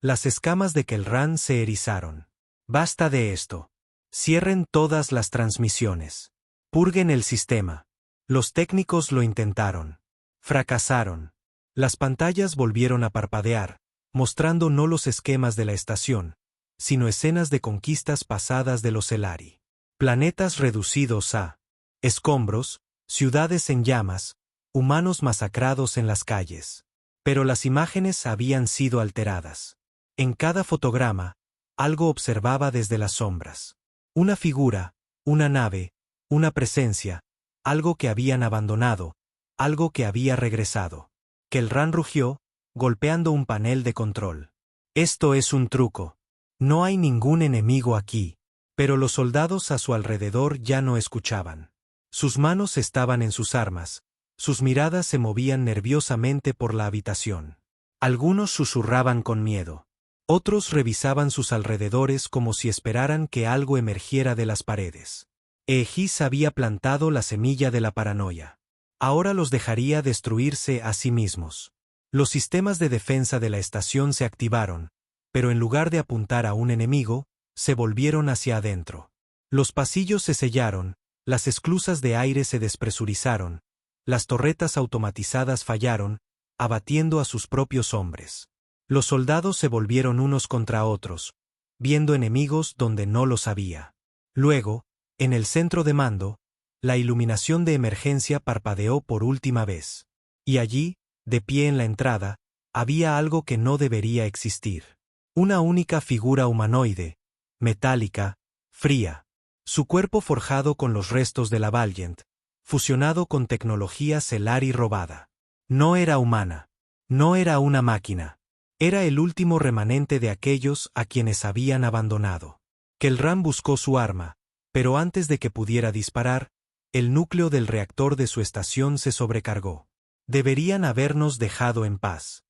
Las escamas de Kelran se erizaron. Basta de esto. Cierren todas las transmisiones. Purguen el sistema. Los técnicos lo intentaron. Fracasaron. Las pantallas volvieron a parpadear, mostrando no los esquemas de la estación, sino escenas de conquistas pasadas de los Celari. Planetas reducidos a escombros, ciudades en llamas, humanos masacrados en las calles. Pero las imágenes habían sido alteradas. En cada fotograma, algo observaba desde las sombras. Una figura, una nave, una presencia, algo que habían abandonado, algo que había regresado. Kelran rugió, golpeando un panel de control. Esto es un truco. No hay ningún enemigo aquí. Pero los soldados a su alrededor ya no escuchaban. Sus manos estaban en sus armas, sus miradas se movían nerviosamente por la habitación. Algunos susurraban con miedo. Otros revisaban sus alrededores como si esperaran que algo emergiera de las paredes. Egis había plantado la semilla de la paranoia. Ahora los dejaría destruirse a sí mismos. Los sistemas de defensa de la estación se activaron, pero en lugar de apuntar a un enemigo, se volvieron hacia adentro. Los pasillos se sellaron, las esclusas de aire se despresurizaron, las torretas automatizadas fallaron, abatiendo a sus propios hombres. Los soldados se volvieron unos contra otros, viendo enemigos donde no los había. Luego, en el centro de mando, la iluminación de emergencia parpadeó por última vez. Y allí, de pie en la entrada, había algo que no debería existir. Una única figura humanoide, metálica, fría. Su cuerpo forjado con los restos de la Valiant, fusionado con tecnología Celari robada. No era humana. No era una máquina. Era el último remanente de aquellos a quienes habían abandonado. Kelran buscó su arma, pero antes de que pudiera disparar, el núcleo del reactor de su estación se sobrecargó. Deberían habernos dejado en paz.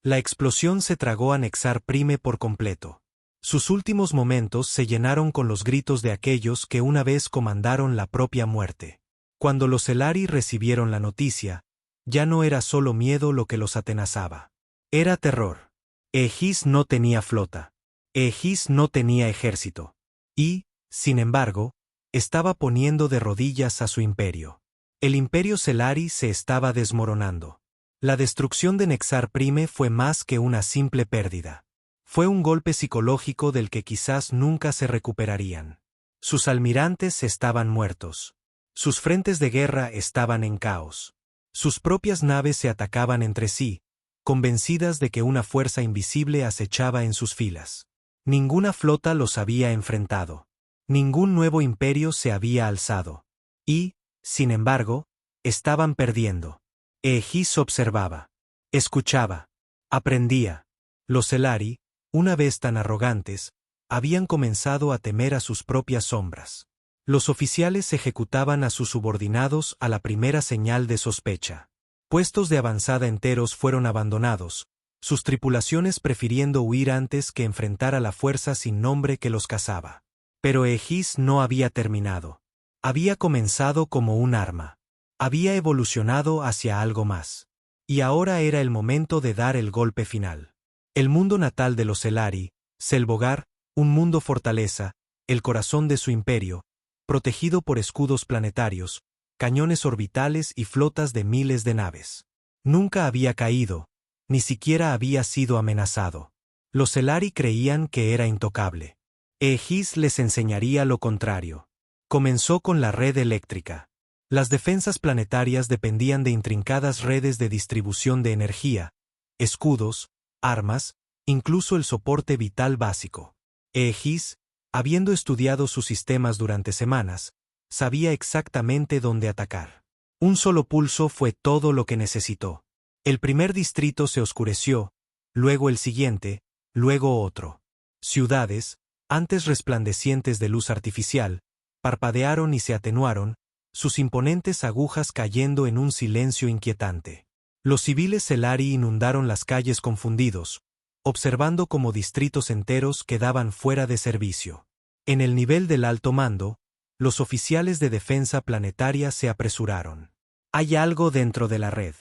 La explosión se tragó a Nexar Prime por completo. Sus últimos momentos se llenaron con los gritos de aquellos que una vez comandaron la propia muerte. Cuando los Celari recibieron la noticia, ya no era solo miedo lo que los atenazaba. Era terror. Egis no tenía flota. Egis no tenía ejército. Y, sin embargo, estaba poniendo de rodillas a su imperio. El imperio Celari se estaba desmoronando. La destrucción de Nexar Prime fue más que una simple pérdida. Fue un golpe psicológico del que quizás nunca se recuperarían. Sus almirantes estaban muertos. Sus frentes de guerra estaban en caos. Sus propias naves se atacaban entre sí, convencidas de que una fuerza invisible acechaba en sus filas. Ninguna flota los había enfrentado. Ningún nuevo imperio se había alzado. Y, sin embargo, estaban perdiendo. Egis observaba. Escuchaba. Aprendía. Los Celari, una vez tan arrogantes, habían comenzado a temer a sus propias sombras. Los oficiales ejecutaban a sus subordinados a la primera señal de sospecha. Puestos de avanzada enteros fueron abandonados, sus tripulaciones prefiriendo huir antes que enfrentar a la fuerza sin nombre que los cazaba. Pero Egis no había terminado. Había comenzado como un arma. Había evolucionado hacia algo más. Y ahora era el momento de dar el golpe final. El mundo natal de los Celari, Selbogar, un mundo fortaleza, el corazón de su imperio, protegido por escudos planetarios, cañones orbitales y flotas de miles de naves. Nunca había caído, ni siquiera había sido amenazado. Los Celari creían que era intocable. Egis les enseñaría lo contrario. Comenzó con la red eléctrica. Las defensas planetarias dependían de intrincadas redes de distribución de energía, escudos, armas, incluso el soporte vital básico. Egis, habiendo estudiado sus sistemas durante semanas, sabía exactamente dónde atacar. Un solo pulso fue todo lo que necesitó. El primer distrito se oscureció, luego el siguiente, luego otro. Ciudades, antes resplandecientes de luz artificial, parpadearon y se atenuaron, sus imponentes agujas cayendo en un silencio inquietante. Los civiles Celari inundaron las calles confundidos, observando cómo distritos enteros quedaban fuera de servicio. En el nivel del alto mando, los oficiales de defensa planetaria se apresuraron. Hay algo dentro de la red.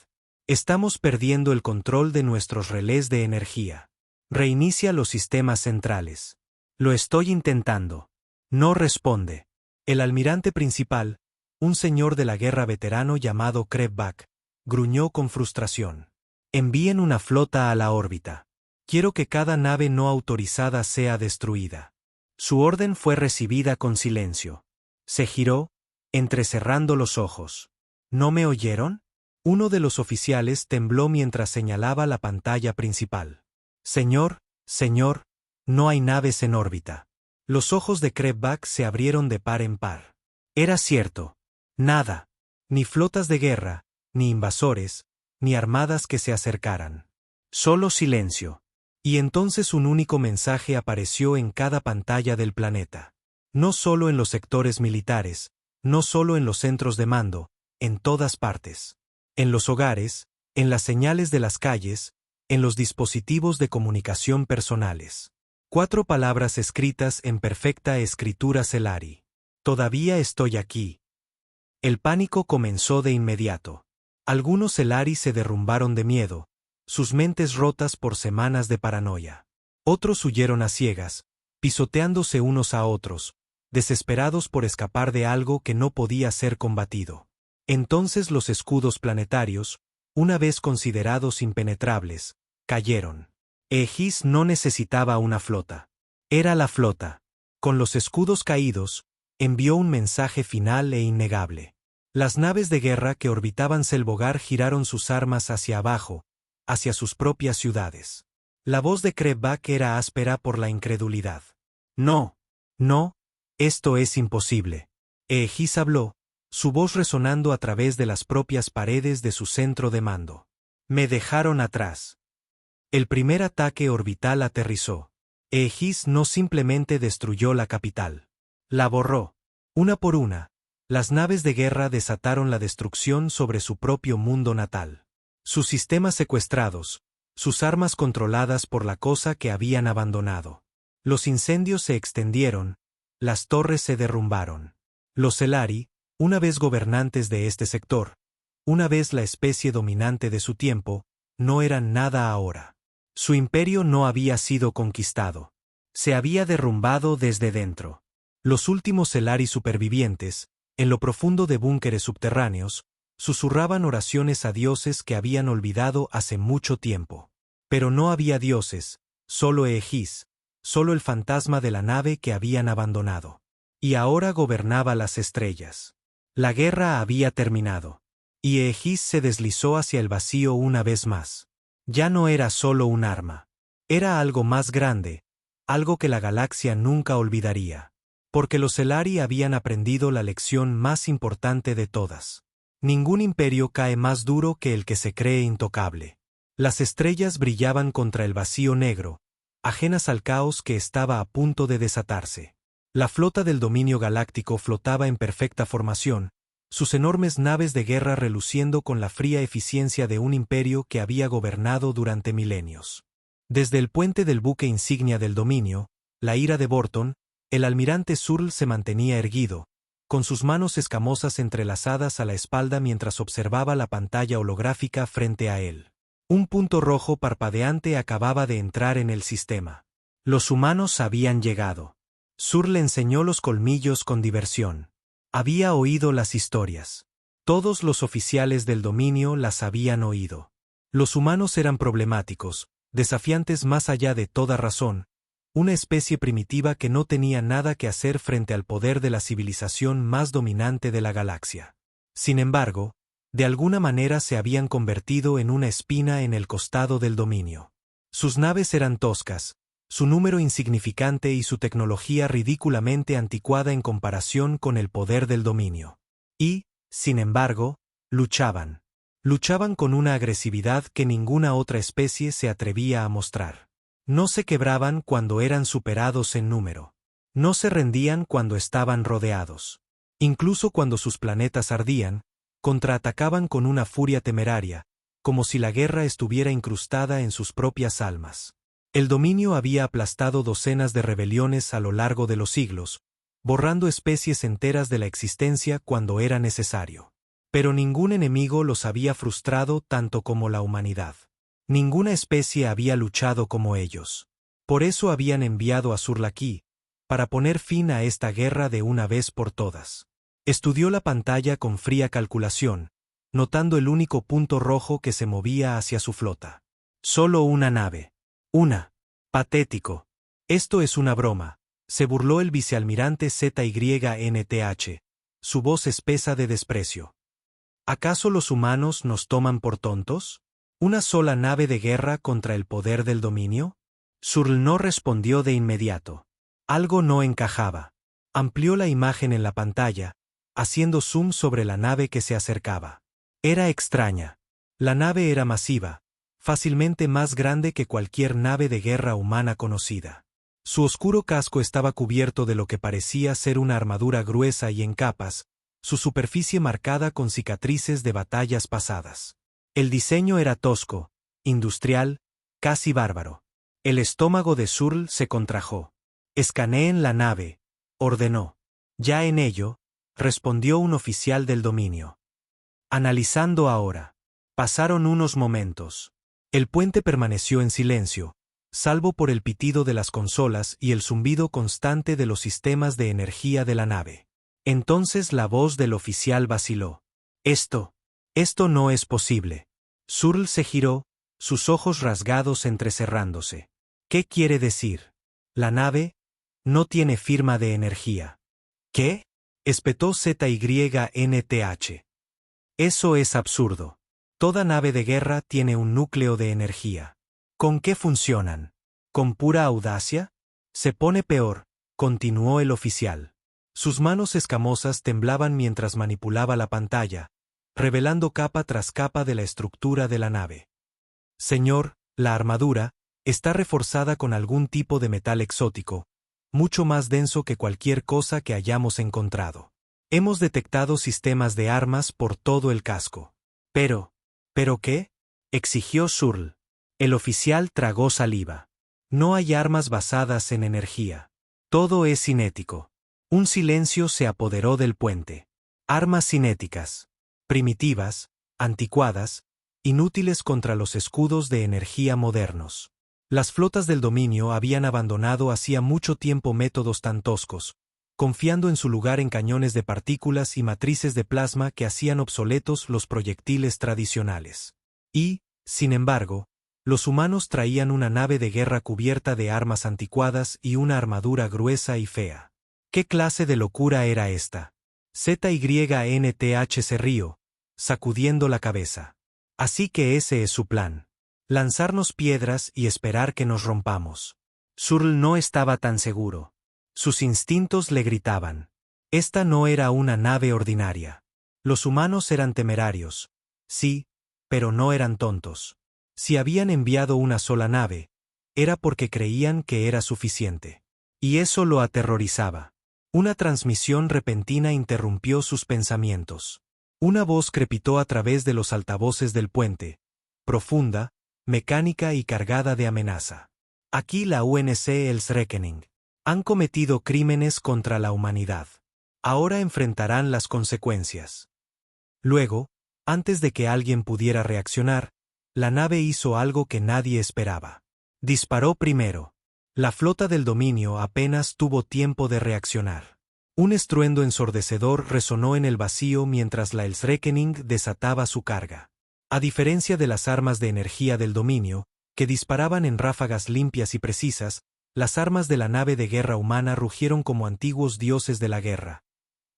Estamos perdiendo el control de nuestros relés de energía. Reinicia los sistemas centrales. Lo estoy intentando. No responde. El almirante principal, un señor de la guerra veterano llamado Krebak, gruñó con frustración. Envíen una flota a la órbita. Quiero que cada nave no autorizada sea destruida. Su orden fue recibida con silencio. Se giró, entrecerrando los ojos. ¿No me oyeron? Uno de los oficiales tembló mientras señalaba la pantalla principal. Señor, no hay naves en órbita. Los ojos de Krebak se abrieron de par en par. Era cierto. Nada. Ni flotas de guerra, ni invasores, ni armadas que se acercaran. Solo silencio. Y entonces un único mensaje apareció en cada pantalla del planeta. No solo en los sectores militares, no solo en los centros de mando, en todas partes. En los hogares, en las señales de las calles, en los dispositivos de comunicación personales. 4 palabras escritas en perfecta escritura Celari. Todavía estoy aquí. El pánico comenzó de inmediato. Algunos Celari se derrumbaron de miedo, sus mentes rotas por semanas de paranoia. Otros huyeron a ciegas, pisoteándose unos a otros, desesperados por escapar de algo que no podía ser combatido. Entonces los escudos planetarios, una vez considerados impenetrables, cayeron. Aegis no necesitaba una flota. Era la flota. Con los escudos caídos, envió un mensaje final e innegable. Las naves de guerra que orbitaban Selbogar giraron sus armas hacia abajo, hacia sus propias ciudades. La voz de Krebak era áspera por la incredulidad. No, esto es imposible. Aegis habló, su voz resonando a través de las propias paredes de su centro de mando. Me dejaron atrás. El primer ataque orbital aterrizó. Aegis no simplemente destruyó la capital. La borró. Una por una, las naves de guerra desataron la destrucción sobre su propio mundo natal. Sus sistemas secuestrados, sus armas controladas por la cosa que habían abandonado. Los incendios se extendieron, las torres se derrumbaron. Los Celari, una vez gobernantes de este sector, una vez la especie dominante de su tiempo, no eran nada ahora. Su imperio no había sido conquistado. Se había derrumbado desde dentro. Los últimos Celari supervivientes, en lo profundo de búnkeres subterráneos, susurraban oraciones a dioses que habían olvidado hace mucho tiempo. Pero no había dioses, solo Aegis, solo el fantasma de la nave que habían abandonado. Y ahora gobernaba las estrellas. La guerra había terminado. Y Aegis se deslizó hacia el vacío una vez más. Ya no era solo un arma. Era algo más grande, algo que la galaxia nunca olvidaría. Porque los Celari habían aprendido la lección más importante de todas. Ningún imperio cae más duro que el que se cree intocable. Las estrellas brillaban contra el vacío negro, ajenas al caos que estaba a punto de desatarse. La flota del dominio galáctico flotaba en perfecta formación, sus enormes naves de guerra reluciendo con la fría eficiencia de un imperio que había gobernado durante milenios. Desde el puente del buque insignia del dominio, la ira de Borton, el almirante Surl se mantenía erguido, con sus manos escamosas entrelazadas a la espalda mientras observaba la pantalla holográfica frente a él. Un punto rojo parpadeante acababa de entrar en el sistema. Los humanos habían llegado. Surl le enseñó los colmillos con diversión. Había oído las historias. Todos los oficiales del dominio las habían oído. Los humanos eran problemáticos, desafiantes más allá de toda razón, una especie primitiva que no tenía nada que hacer frente al poder de la civilización más dominante de la galaxia. Sin embargo, de alguna manera se habían convertido en una espina en el costado del dominio. Sus naves eran toscas, su número insignificante y su tecnología ridículamente anticuada en comparación con el poder del dominio. Y, sin embargo, luchaban. Luchaban con una agresividad que ninguna otra especie se atrevía a mostrar. No se quebraban cuando eran superados en número. No se rendían cuando estaban rodeados. Incluso cuando sus planetas ardían, contraatacaban con una furia temeraria, como si la guerra estuviera incrustada en sus propias almas. El dominio había aplastado docenas de rebeliones a lo largo de los siglos, borrando especies enteras de la existencia cuando era necesario. Pero ningún enemigo los había frustrado tanto como la humanidad. Ninguna especie había luchado como ellos. Por eso habían enviado a Surlaki, para poner fin a esta guerra de una vez por todas. Estudió la pantalla con fría calculación, notando el único punto rojo que se movía hacia su flota. Solo una nave. Una. Patético. Esto es una broma, se burló el vicealmirante ZYNTH, su voz espesa de desprecio. ¿Acaso los humanos nos toman por tontos? ¿Una sola nave de guerra contra el poder del dominio? Surl no respondió de inmediato. Algo no encajaba. Amplió la imagen en la pantalla, haciendo zoom sobre la nave que se acercaba. Era extraña. La nave era masiva, fácilmente más grande que cualquier nave de guerra humana conocida. Su oscuro casco estaba cubierto de lo que parecía ser una armadura gruesa y en capas, su superficie marcada con cicatrices de batallas pasadas. El diseño era tosco, industrial, casi bárbaro. El estómago de Surl se contrajo. «Escaneen la nave», ordenó. «Ya en ello», respondió un oficial del dominio. «Analizando ahora». Pasaron unos momentos. El puente permaneció en silencio, salvo por el pitido de las consolas y el zumbido constante de los sistemas de energía de la nave. Entonces la voz del oficial vaciló. Esto no es posible». Surl se giró, sus ojos rasgados entrecerrándose. «¿Qué quiere decir? La nave no tiene firma de energía». «¿Qué?», espetó ZYNTH. «Eso es absurdo. Toda nave de guerra tiene un núcleo de energía. ¿Con qué funcionan? ¿Con pura audacia? Se pone peor», continuó el oficial. Sus manos escamosas temblaban mientras manipulaba la pantalla, revelando capa tras capa de la estructura de la nave. «Señor, la armadura está reforzada con algún tipo de metal exótico, mucho más denso que cualquier cosa que hayamos encontrado. Hemos detectado sistemas de armas por todo el casco». ¿Pero qué?», exigió Surl. El oficial tragó saliva. «No hay armas basadas en energía. Todo es cinético». Un silencio se apoderó del puente. Armas cinéticas. Primitivas, anticuadas, inútiles contra los escudos de energía modernos. Las flotas del dominio habían abandonado hacía mucho tiempo métodos tan toscos, confiando en su lugar en cañones de partículas y matrices de plasma que hacían obsoletos los proyectiles tradicionales. Y, sin embargo, los humanos traían una nave de guerra cubierta de armas anticuadas y una armadura gruesa y fea. ¿Qué clase de locura era esta? ZYNTH se rió, sacudiendo la cabeza. «Así que ese es su plan. Lanzarnos piedras y esperar que nos rompamos». Surl no estaba tan seguro. Sus instintos le gritaban. Esta no era una nave ordinaria. Los humanos eran temerarios, sí, pero no eran tontos. Si habían enviado una sola nave, era porque creían que era suficiente. Y eso lo aterrorizaba. Una transmisión repentina interrumpió sus pensamientos. Una voz crepitó a través de los altavoces del puente, profunda, mecánica y cargada de amenaza. «Aquí la UNC Elsrekening. Han cometido crímenes contra la humanidad. Ahora enfrentarán las consecuencias». Luego, antes de que alguien pudiera reaccionar, la nave hizo algo que nadie esperaba. Disparó primero. La flota del dominio apenas tuvo tiempo de reaccionar. Un estruendo ensordecedor resonó en el vacío mientras la Elsrekening desataba su carga. A diferencia de las armas de energía del dominio, que disparaban en ráfagas limpias y precisas, las armas de la nave de guerra humana rugieron como antiguos dioses de la guerra.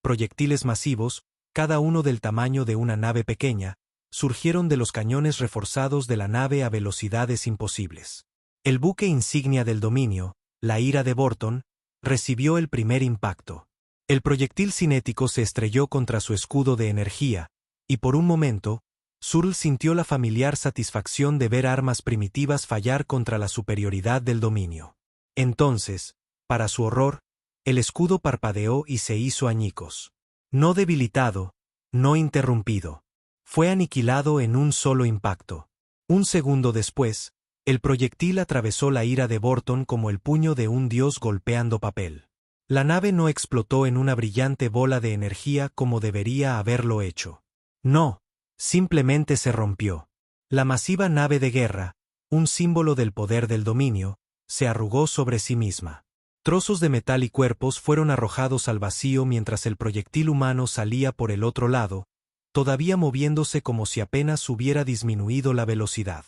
Proyectiles masivos, cada uno del tamaño de una nave pequeña, surgieron de los cañones reforzados de la nave a velocidades imposibles. El buque insignia del dominio, la Ira de Borton, recibió el primer impacto. El proyectil cinético se estrelló contra su escudo de energía, y por un momento, Zurl sintió la familiar satisfacción de ver armas primitivas fallar contra la superioridad del dominio. Entonces, para su horror, el escudo parpadeó y se hizo añicos. No debilitado, no interrumpido. Fue aniquilado en un solo impacto. Un segundo después, el proyectil atravesó la Ira de Borton como el puño de un dios golpeando papel. La nave no explotó en una brillante bola de energía como debería haberlo hecho. No, simplemente se rompió. La masiva nave de guerra, un símbolo del poder del dominio, se arrugó sobre sí misma. Trozos de metal y cuerpos fueron arrojados al vacío mientras el proyectil humano salía por el otro lado, todavía moviéndose como si apenas hubiera disminuido la velocidad.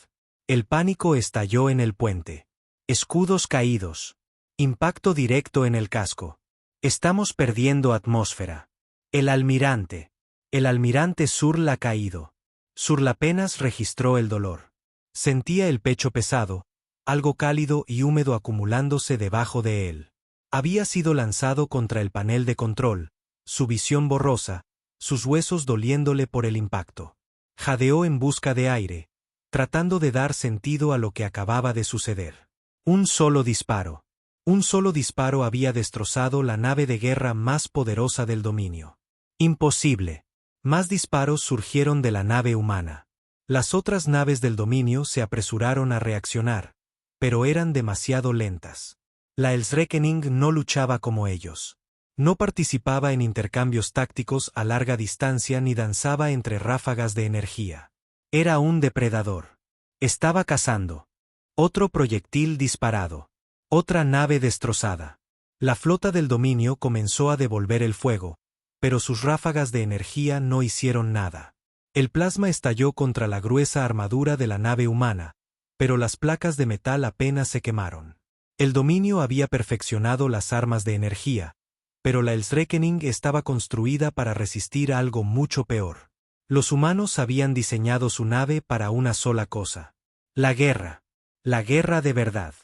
El pánico estalló en el puente. Escudos caídos. Impacto directo en el casco. Estamos perdiendo atmósfera. El almirante. El almirante Zurl ha caído. Zurl apenas registró el dolor. Sentía el pecho pesado, algo cálido y húmedo acumulándose debajo de él. Había sido lanzado contra el panel de control, su visión borrosa, sus huesos doliéndole por el impacto. Jadeó en busca de aire, tratando de dar sentido a lo que acababa de suceder. Un solo disparo. Un solo disparo había destrozado la nave de guerra más poderosa del dominio. Imposible. Más disparos surgieron de la nave humana. Las otras naves del dominio se apresuraron a reaccionar, pero eran demasiado lentas. La Ellsrekening no luchaba como ellos. No participaba en intercambios tácticos a larga distancia ni danzaba entre ráfagas de energía. Era un depredador. Estaba cazando. Otro proyectil disparado. Otra nave destrozada. La flota del dominio comenzó a devolver el fuego, pero sus ráfagas de energía no hicieron nada. El plasma estalló contra la gruesa armadura de la nave humana, pero las placas de metal apenas se quemaron. El dominio había perfeccionado las armas de energía, pero la Ellsrekening estaba construida para resistir algo mucho peor. Los humanos habían diseñado su nave para una sola cosa. La guerra. La guerra de verdad.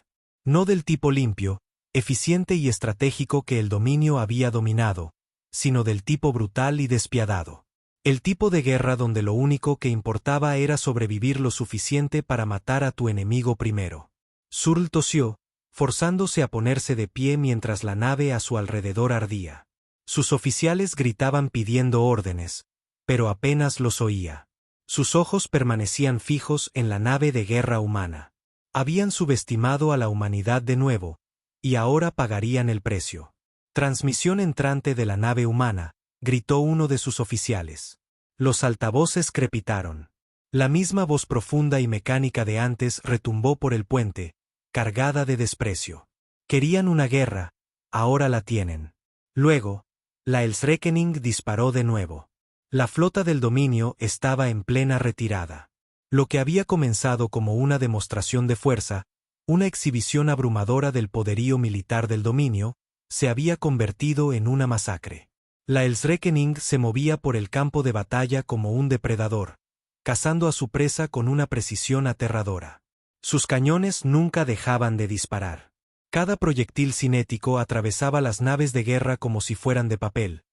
No del tipo limpio, eficiente y estratégico que el dominio había dominado, sino del tipo brutal y despiadado. El tipo de guerra donde lo único que importaba era sobrevivir lo suficiente para matar a tu enemigo primero. Zurl tosió, forzándose a ponerse de pie mientras la nave a su alrededor ardía. Sus oficiales gritaban pidiendo órdenes, pero apenas los oía. Sus ojos permanecían fijos en la nave de guerra humana. Habían subestimado a la humanidad de nuevo, y ahora pagarían el precio. Transmisión entrante de la nave humana, gritó uno de sus oficiales. Los altavoces crepitaron. La misma voz profunda y mecánica de antes retumbó por el puente, cargada de desprecio. Querían una guerra, ahora la tienen. Luego, la Ellsrekening disparó de nuevo. La flota del dominio estaba en plena retirada. Lo que había comenzado como una demostración de fuerza, una exhibición abrumadora del poderío militar del dominio, se había convertido en una masacre. La Ellsrekening se movía por el campo de batalla como un depredador, cazando a su presa con una precisión aterradora. Sus cañones nunca dejaban de disparar. Cada proyectil cinético atravesaba las naves de guerra como si fueran de papel,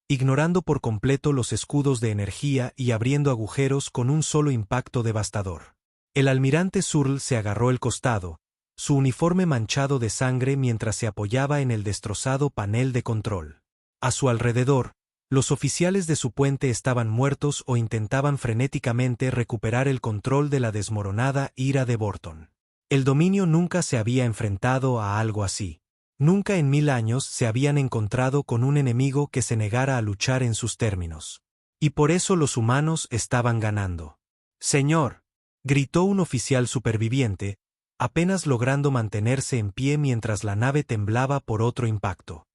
ignorando por completo los escudos de energía y abriendo agujeros con un solo impacto devastador. El almirante Zurl se agarró el costado, su uniforme manchado de sangre mientras se apoyaba en el destrozado panel de control. A su alrededor, los oficiales de su puente estaban muertos o intentaban frenéticamente recuperar el control de la desmoronada Ira de Borton. El dominio nunca se había enfrentado a algo así. Nunca en 1000 años se habían encontrado con un enemigo que se negara a luchar en sus términos. Y por eso los humanos estaban ganando. «Señor», gritó un oficial superviviente, apenas logrando mantenerse en pie mientras la nave temblaba por otro impacto.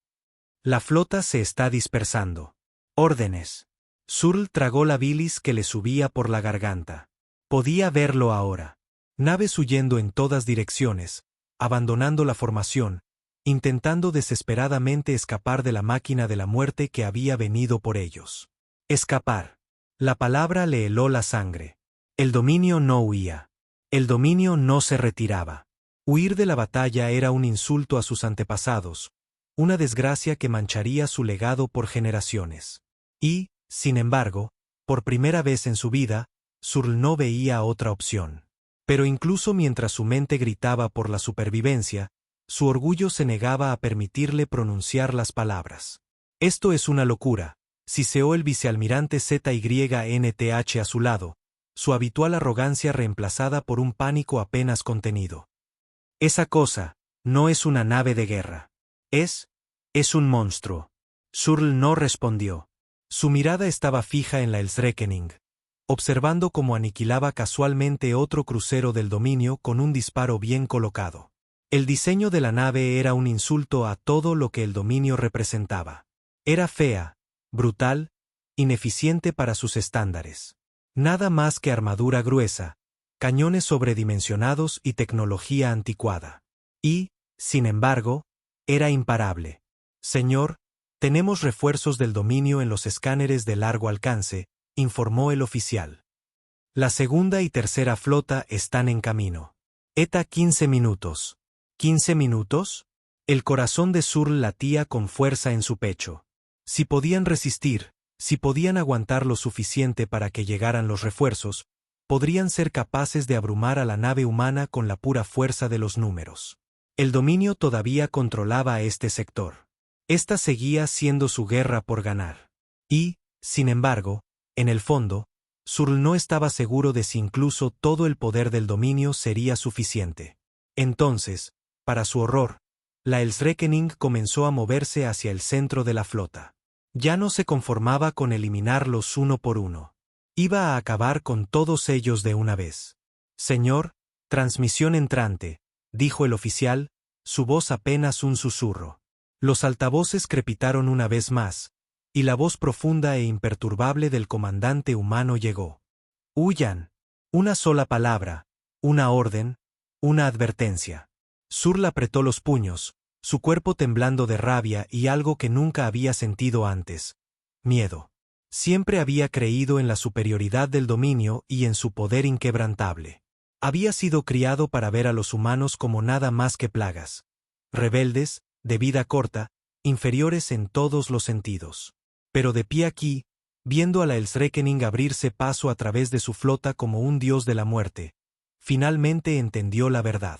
«La flota se está dispersando. Órdenes». Zurl tragó la bilis que le subía por la garganta. Podía verlo ahora. Naves huyendo en todas direcciones, abandonando la formación, intentando desesperadamente escapar de la máquina de la muerte que había venido por ellos. Escapar. La palabra le heló la sangre. El dominio no huía. El dominio no se retiraba. Huir de la batalla era un insulto a sus antepasados, una desgracia que mancharía su legado por generaciones. Y, sin embargo, por primera vez en su vida, Surl no veía otra opción. Pero incluso mientras su mente gritaba por la supervivencia, su orgullo se negaba a permitirle pronunciar las palabras. Esto es una locura, siseó el vicealmirante ZYNTH a su lado, su habitual arrogancia reemplazada por un pánico apenas contenido. Esa cosa no es una nave de guerra. Es un monstruo. Surl no respondió. Su mirada estaba fija en la Elsrekening, observando cómo aniquilaba casualmente otro crucero del dominio con un disparo bien colocado. El diseño de la nave era un insulto a todo lo que el dominio representaba. Era fea, brutal, ineficiente para sus estándares. Nada más que armadura gruesa, cañones sobredimensionados y tecnología anticuada. Y, sin embargo, era imparable. Señor, tenemos refuerzos del dominio en los escáneres de largo alcance, informó el oficial. La segunda y tercera flota están en camino. ETA 15 minutos. ¿15 minutos? El corazón de Surl latía con fuerza en su pecho. Si podían resistir, si podían aguantar lo suficiente para que llegaran los refuerzos, podrían ser capaces de abrumar a la nave humana con la pura fuerza de los números. El dominio todavía controlaba a este sector. Esta seguía siendo su guerra por ganar. Y, sin embargo, en el fondo, Surl no estaba seguro de si incluso todo el poder del dominio sería suficiente. Entonces, para su horror, la Elsrekening comenzó a moverse hacia el centro de la flota. Ya no se conformaba con eliminarlos uno por uno. Iba a acabar con todos ellos de una vez. Señor, transmisión entrante, dijo el oficial, su voz apenas un susurro. Los altavoces crepitaron una vez más, y la voz profunda e imperturbable del comandante humano llegó. Huyan. Una sola palabra, una orden, una advertencia. Surl apretó los puños, su cuerpo temblando de rabia y algo que nunca había sentido antes: miedo. Siempre había creído en la superioridad del dominio y en su poder inquebrantable. Había sido criado para ver a los humanos como nada más que plagas. Rebeldes, de vida corta, inferiores en todos los sentidos. Pero de pie aquí, viendo a la Elsrekening abrirse paso a través de su flota como un dios de la muerte, finalmente entendió la verdad.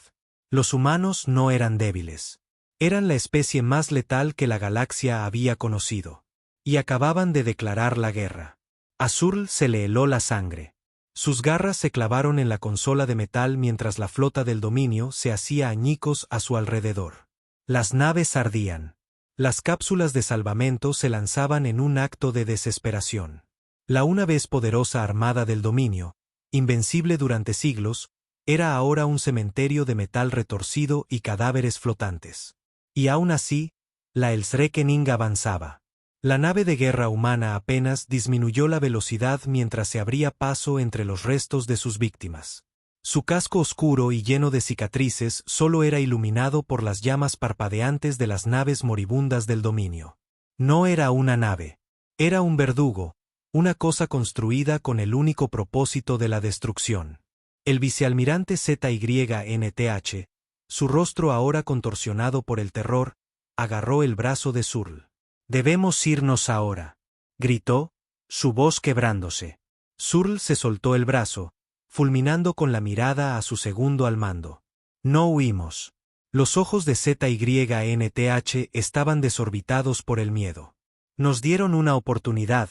Los humanos no eran débiles. Eran la especie más letal que la galaxia había conocido. Y acababan de declarar la guerra. A Surl se le heló la sangre. Sus garras se clavaron en la consola de metal mientras la flota del dominio se hacía añicos a su alrededor. Las naves ardían. Las cápsulas de salvamento se lanzaban en un acto de desesperación. La una vez poderosa armada del dominio, invencible durante siglos, era ahora un cementerio de metal retorcido y cadáveres flotantes. Y aún así, la Elsrekening avanzaba. La nave de guerra humana apenas disminuyó la velocidad mientras se abría paso entre los restos de sus víctimas. Su casco oscuro y lleno de cicatrices solo era iluminado por las llamas parpadeantes de las naves moribundas del dominio. No era una nave. Era un verdugo, una cosa construida con el único propósito de la destrucción. El vicealmirante ZYNTH, su rostro ahora contorsionado por el terror, agarró el brazo de Surl. «Debemos irnos ahora», gritó, su voz quebrándose. Surl se soltó el brazo, fulminando con la mirada a su segundo al mando. «No huimos». Los ojos de ZYNTH estaban desorbitados por el miedo. «Nos dieron una oportunidad,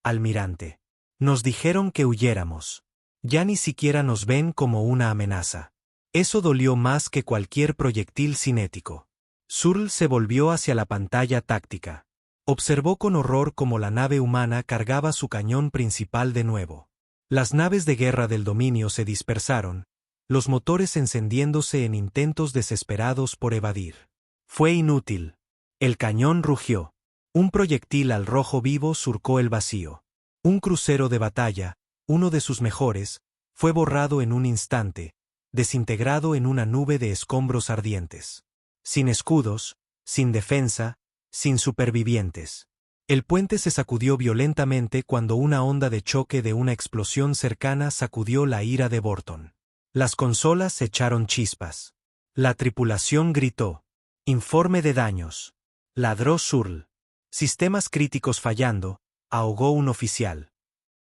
almirante. Nos dijeron que huyéramos. Ya ni siquiera nos ven como una amenaza». Eso dolió más que cualquier proyectil cinético. Surl se volvió hacia la pantalla táctica. Observó con horror cómo la nave humana cargaba su cañón principal de nuevo. Las naves de guerra del dominio se dispersaron, los motores encendiéndose en intentos desesperados por evadir. Fue inútil. El cañón rugió. Un proyectil al rojo vivo surcó el vacío. Un crucero de batalla, uno de sus mejores, fue borrado en un instante, desintegrado en una nube de escombros ardientes. Sin escudos, sin defensa, sin supervivientes. El puente se sacudió violentamente cuando una onda de choque de una explosión cercana sacudió la ira de Borton. Las consolas echaron chispas. La tripulación gritó. Informe de daños. Ladró Surl. Sistemas críticos fallando, ahogó un oficial.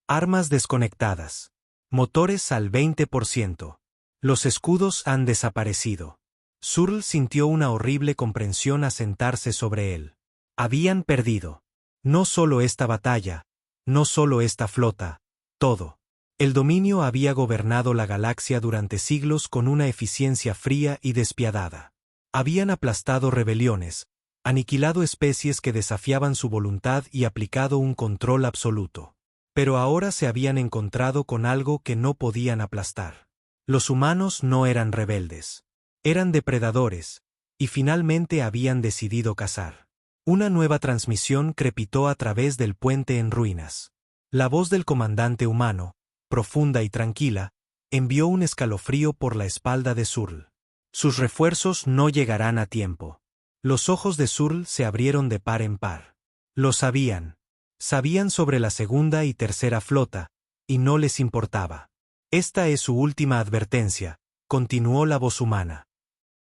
Armas desconectadas. Motores al 20%. Los escudos han desaparecido. Surl sintió una horrible comprensión asentarse sobre él. Habían perdido. No solo esta batalla, no solo esta flota, todo. El dominio había gobernado la galaxia durante siglos con una eficiencia fría y despiadada. Habían aplastado rebeliones, aniquilado especies que desafiaban su voluntad y aplicado un control absoluto. Pero ahora se habían encontrado con algo que no podían aplastar. Los humanos no eran rebeldes. Eran depredadores, y finalmente habían decidido cazar. Una nueva transmisión crepitó a través del puente en ruinas. La voz del comandante humano, profunda y tranquila, envió un escalofrío por la espalda de Surl. Sus refuerzos no llegarán a tiempo. Los ojos de Surl se abrieron de par en par. Lo sabían. Sabían sobre la segunda y tercera flota, y no les importaba. Esta es su última advertencia, continuó la voz humana.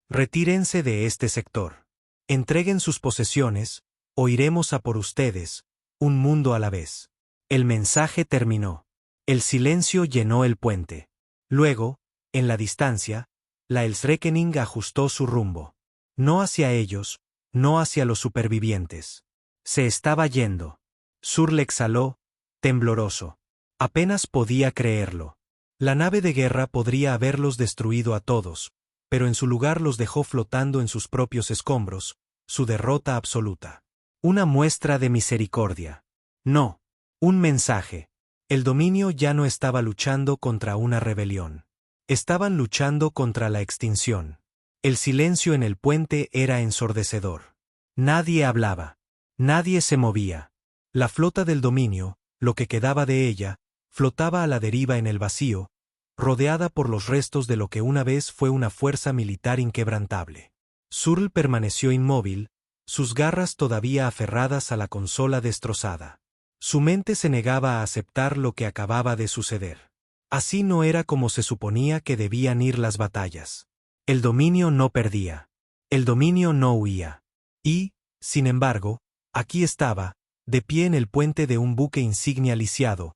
Retírense de este sector. Entreguen sus posesiones, o iremos a por ustedes, un mundo a la vez. El mensaje terminó. El silencio llenó el puente. Luego, en la distancia, la Elsrekening ajustó su rumbo. No hacia ellos, no hacia los supervivientes. Se estaba yendo. Surl exhaló, tembloroso. Apenas podía creerlo. La nave de guerra podría haberlos destruido a todos, pero en su lugar los dejó flotando en sus propios escombros, su derrota absoluta. Una muestra de misericordia. No. Un mensaje. El dominio ya no estaba luchando contra una rebelión. Estaban luchando contra la extinción. El silencio en el puente era ensordecedor. Nadie hablaba. Nadie se movía. La flota del dominio, lo que quedaba de ella, flotaba a la deriva en el vacío, rodeada por los restos de lo que una vez fue una fuerza militar inquebrantable. Surl permaneció inmóvil, sus garras todavía aferradas a la consola destrozada. Su mente se negaba a aceptar lo que acababa de suceder. Así no era como se suponía que debían ir las batallas. El dominio no perdía. El dominio no huía. Y, sin embargo, aquí estaba, de pie en el puente de un buque insignia lisiado,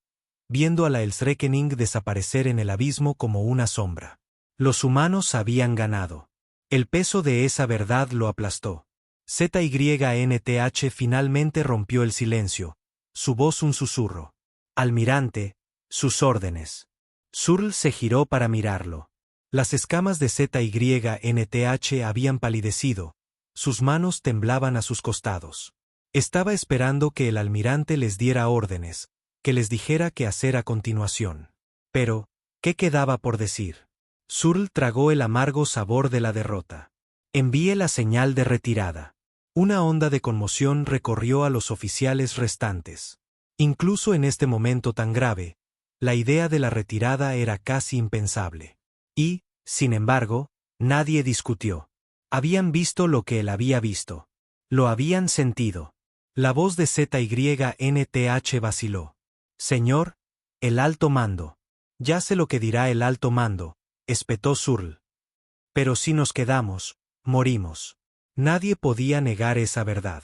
viendo a la Elsrekening desaparecer en el abismo como una sombra. Los humanos habían ganado. El peso de esa verdad lo aplastó. ZYNTH finalmente rompió el silencio, su voz un susurro. Almirante, sus órdenes. Surl se giró para mirarlo. Las escamas de ZYNTH habían palidecido, sus manos temblaban a sus costados. Estaba esperando que el almirante les diera órdenes, que les dijera qué hacer a continuación. Pero, ¿qué quedaba por decir? Surl tragó el amargo sabor de la derrota. Envíe la señal de retirada. Una onda de conmoción recorrió a los oficiales restantes. Incluso en este momento tan grave, la idea de la retirada era casi impensable. Y, sin embargo, nadie discutió. Habían visto lo que él había visto. Lo habían sentido. La voz de ZYNTH vaciló. Señor, el alto mando. Ya sé lo que dirá el alto mando, espetó Surl. Pero si nos quedamos, morimos. Nadie podía negar esa verdad.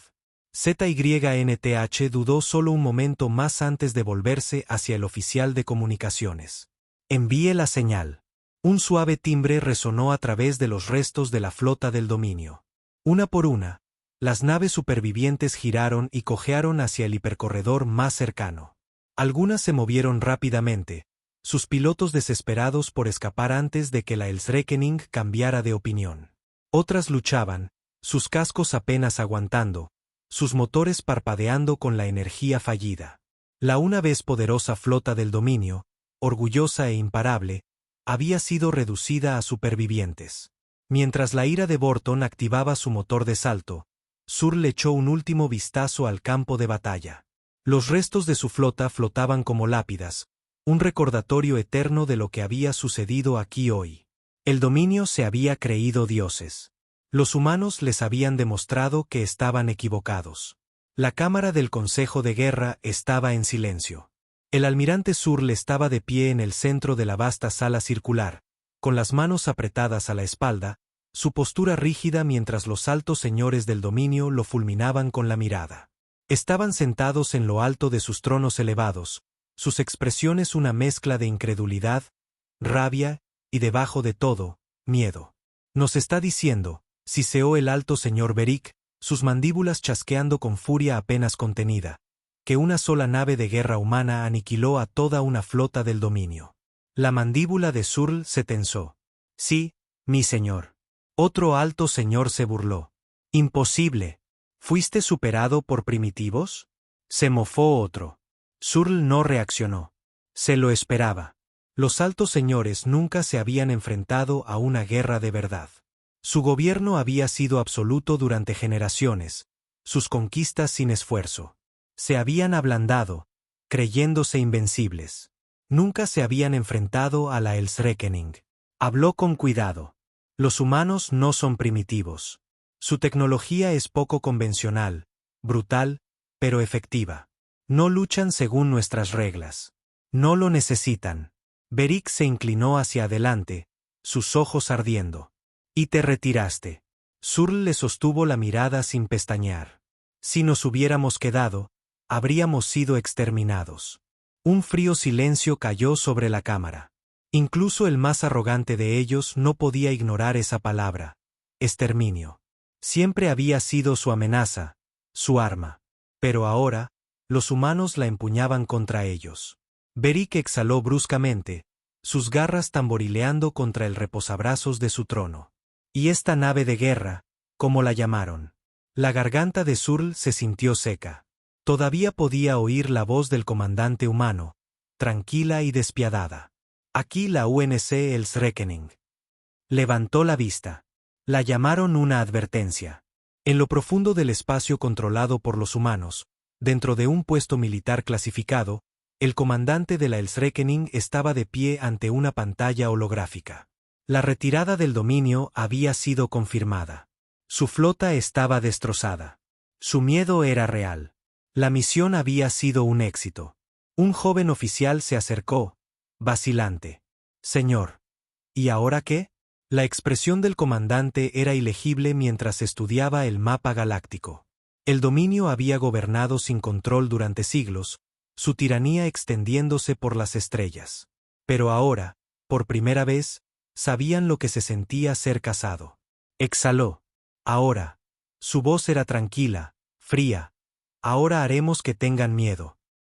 ZYNTH dudó solo un momento más antes de volverse hacia el oficial de comunicaciones. Envíe la señal. Un suave timbre resonó a través de los restos de la flota del dominio. Una por una, las naves supervivientes giraron y cojearon hacia el hipercorredor más cercano. Algunas se movieron rápidamente, sus pilotos desesperados por escapar antes de que la Elsrekening cambiara de opinión. Otras luchaban, sus cascos apenas aguantando, sus motores parpadeando con la energía fallida. La una vez poderosa flota del dominio, orgullosa e imparable, había sido reducida a supervivientes. Mientras la ira de Borton activaba su motor de salto, Surl echó un último vistazo al campo de batalla. Los restos de su flota flotaban como lápidas, un recordatorio eterno de lo que había sucedido aquí hoy. El dominio se había creído dioses. Los humanos les habían demostrado que estaban equivocados. La cámara del Consejo de Guerra estaba en silencio. El almirante Surl estaba de pie en el centro de la vasta sala circular, con las manos apretadas a la espalda, su postura rígida mientras los altos señores del dominio lo fulminaban con la mirada. Estaban sentados en lo alto de sus tronos elevados, sus expresiones una mezcla de incredulidad, rabia, y debajo de todo, miedo. Nos está diciendo, siseó el alto señor Beric, sus mandíbulas chasqueando con furia apenas contenida, que una sola nave de guerra humana aniquiló a toda una flota del dominio. La mandíbula de Surl se tensó. Sí, mi señor. Otro alto señor se burló. Imposible. ¿Fuiste superado por primitivos? Se mofó otro. Surl no reaccionó. Se lo esperaba. Los altos señores nunca se habían enfrentado a una guerra de verdad. Su gobierno había sido absoluto durante generaciones, sus conquistas sin esfuerzo. Se habían ablandado, creyéndose invencibles. Nunca se habían enfrentado a la Ellsreckening. Habló con cuidado. Los humanos no son primitivos. Su tecnología es poco convencional, brutal, pero efectiva. No luchan según nuestras reglas. No lo necesitan. Beric se inclinó hacia adelante, sus ojos ardiendo. Y te retiraste. Surl le sostuvo la mirada sin pestañear. Si nos hubiéramos quedado, habríamos sido exterminados. Un frío silencio cayó sobre la cámara. Incluso el más arrogante de ellos no podía ignorar esa palabra. Exterminio. Siempre había sido su amenaza, su arma. Pero ahora, los humanos la empuñaban contra ellos. Beric exhaló bruscamente, sus garras tamborileando contra el reposabrazos de su trono. Y esta nave de guerra, como la llamaron. La garganta de Surl se sintió seca. Todavía podía oír la voz del comandante humano, tranquila y despiadada. Aquí la UNC Ellsreckening. Levantó la vista. La llamaron una advertencia. En lo profundo del espacio controlado por los humanos, dentro de un puesto militar clasificado, el comandante de la Ellsreckening estaba de pie ante una pantalla holográfica. La retirada del dominio había sido confirmada. Su flota estaba destrozada. Su miedo era real. La misión había sido un éxito. Un joven oficial se acercó, vacilante. Señor. ¿Y ahora qué? La expresión del comandante era ilegible mientras estudiaba el mapa galáctico. El dominio había gobernado sin control durante siglos, su tiranía extendiéndose por las estrellas. Pero ahora, por primera vez, sabían lo que se sentía ser cazado. Exhaló. Ahora. Su voz era tranquila, fría. Ahora haremos que tengan miedo.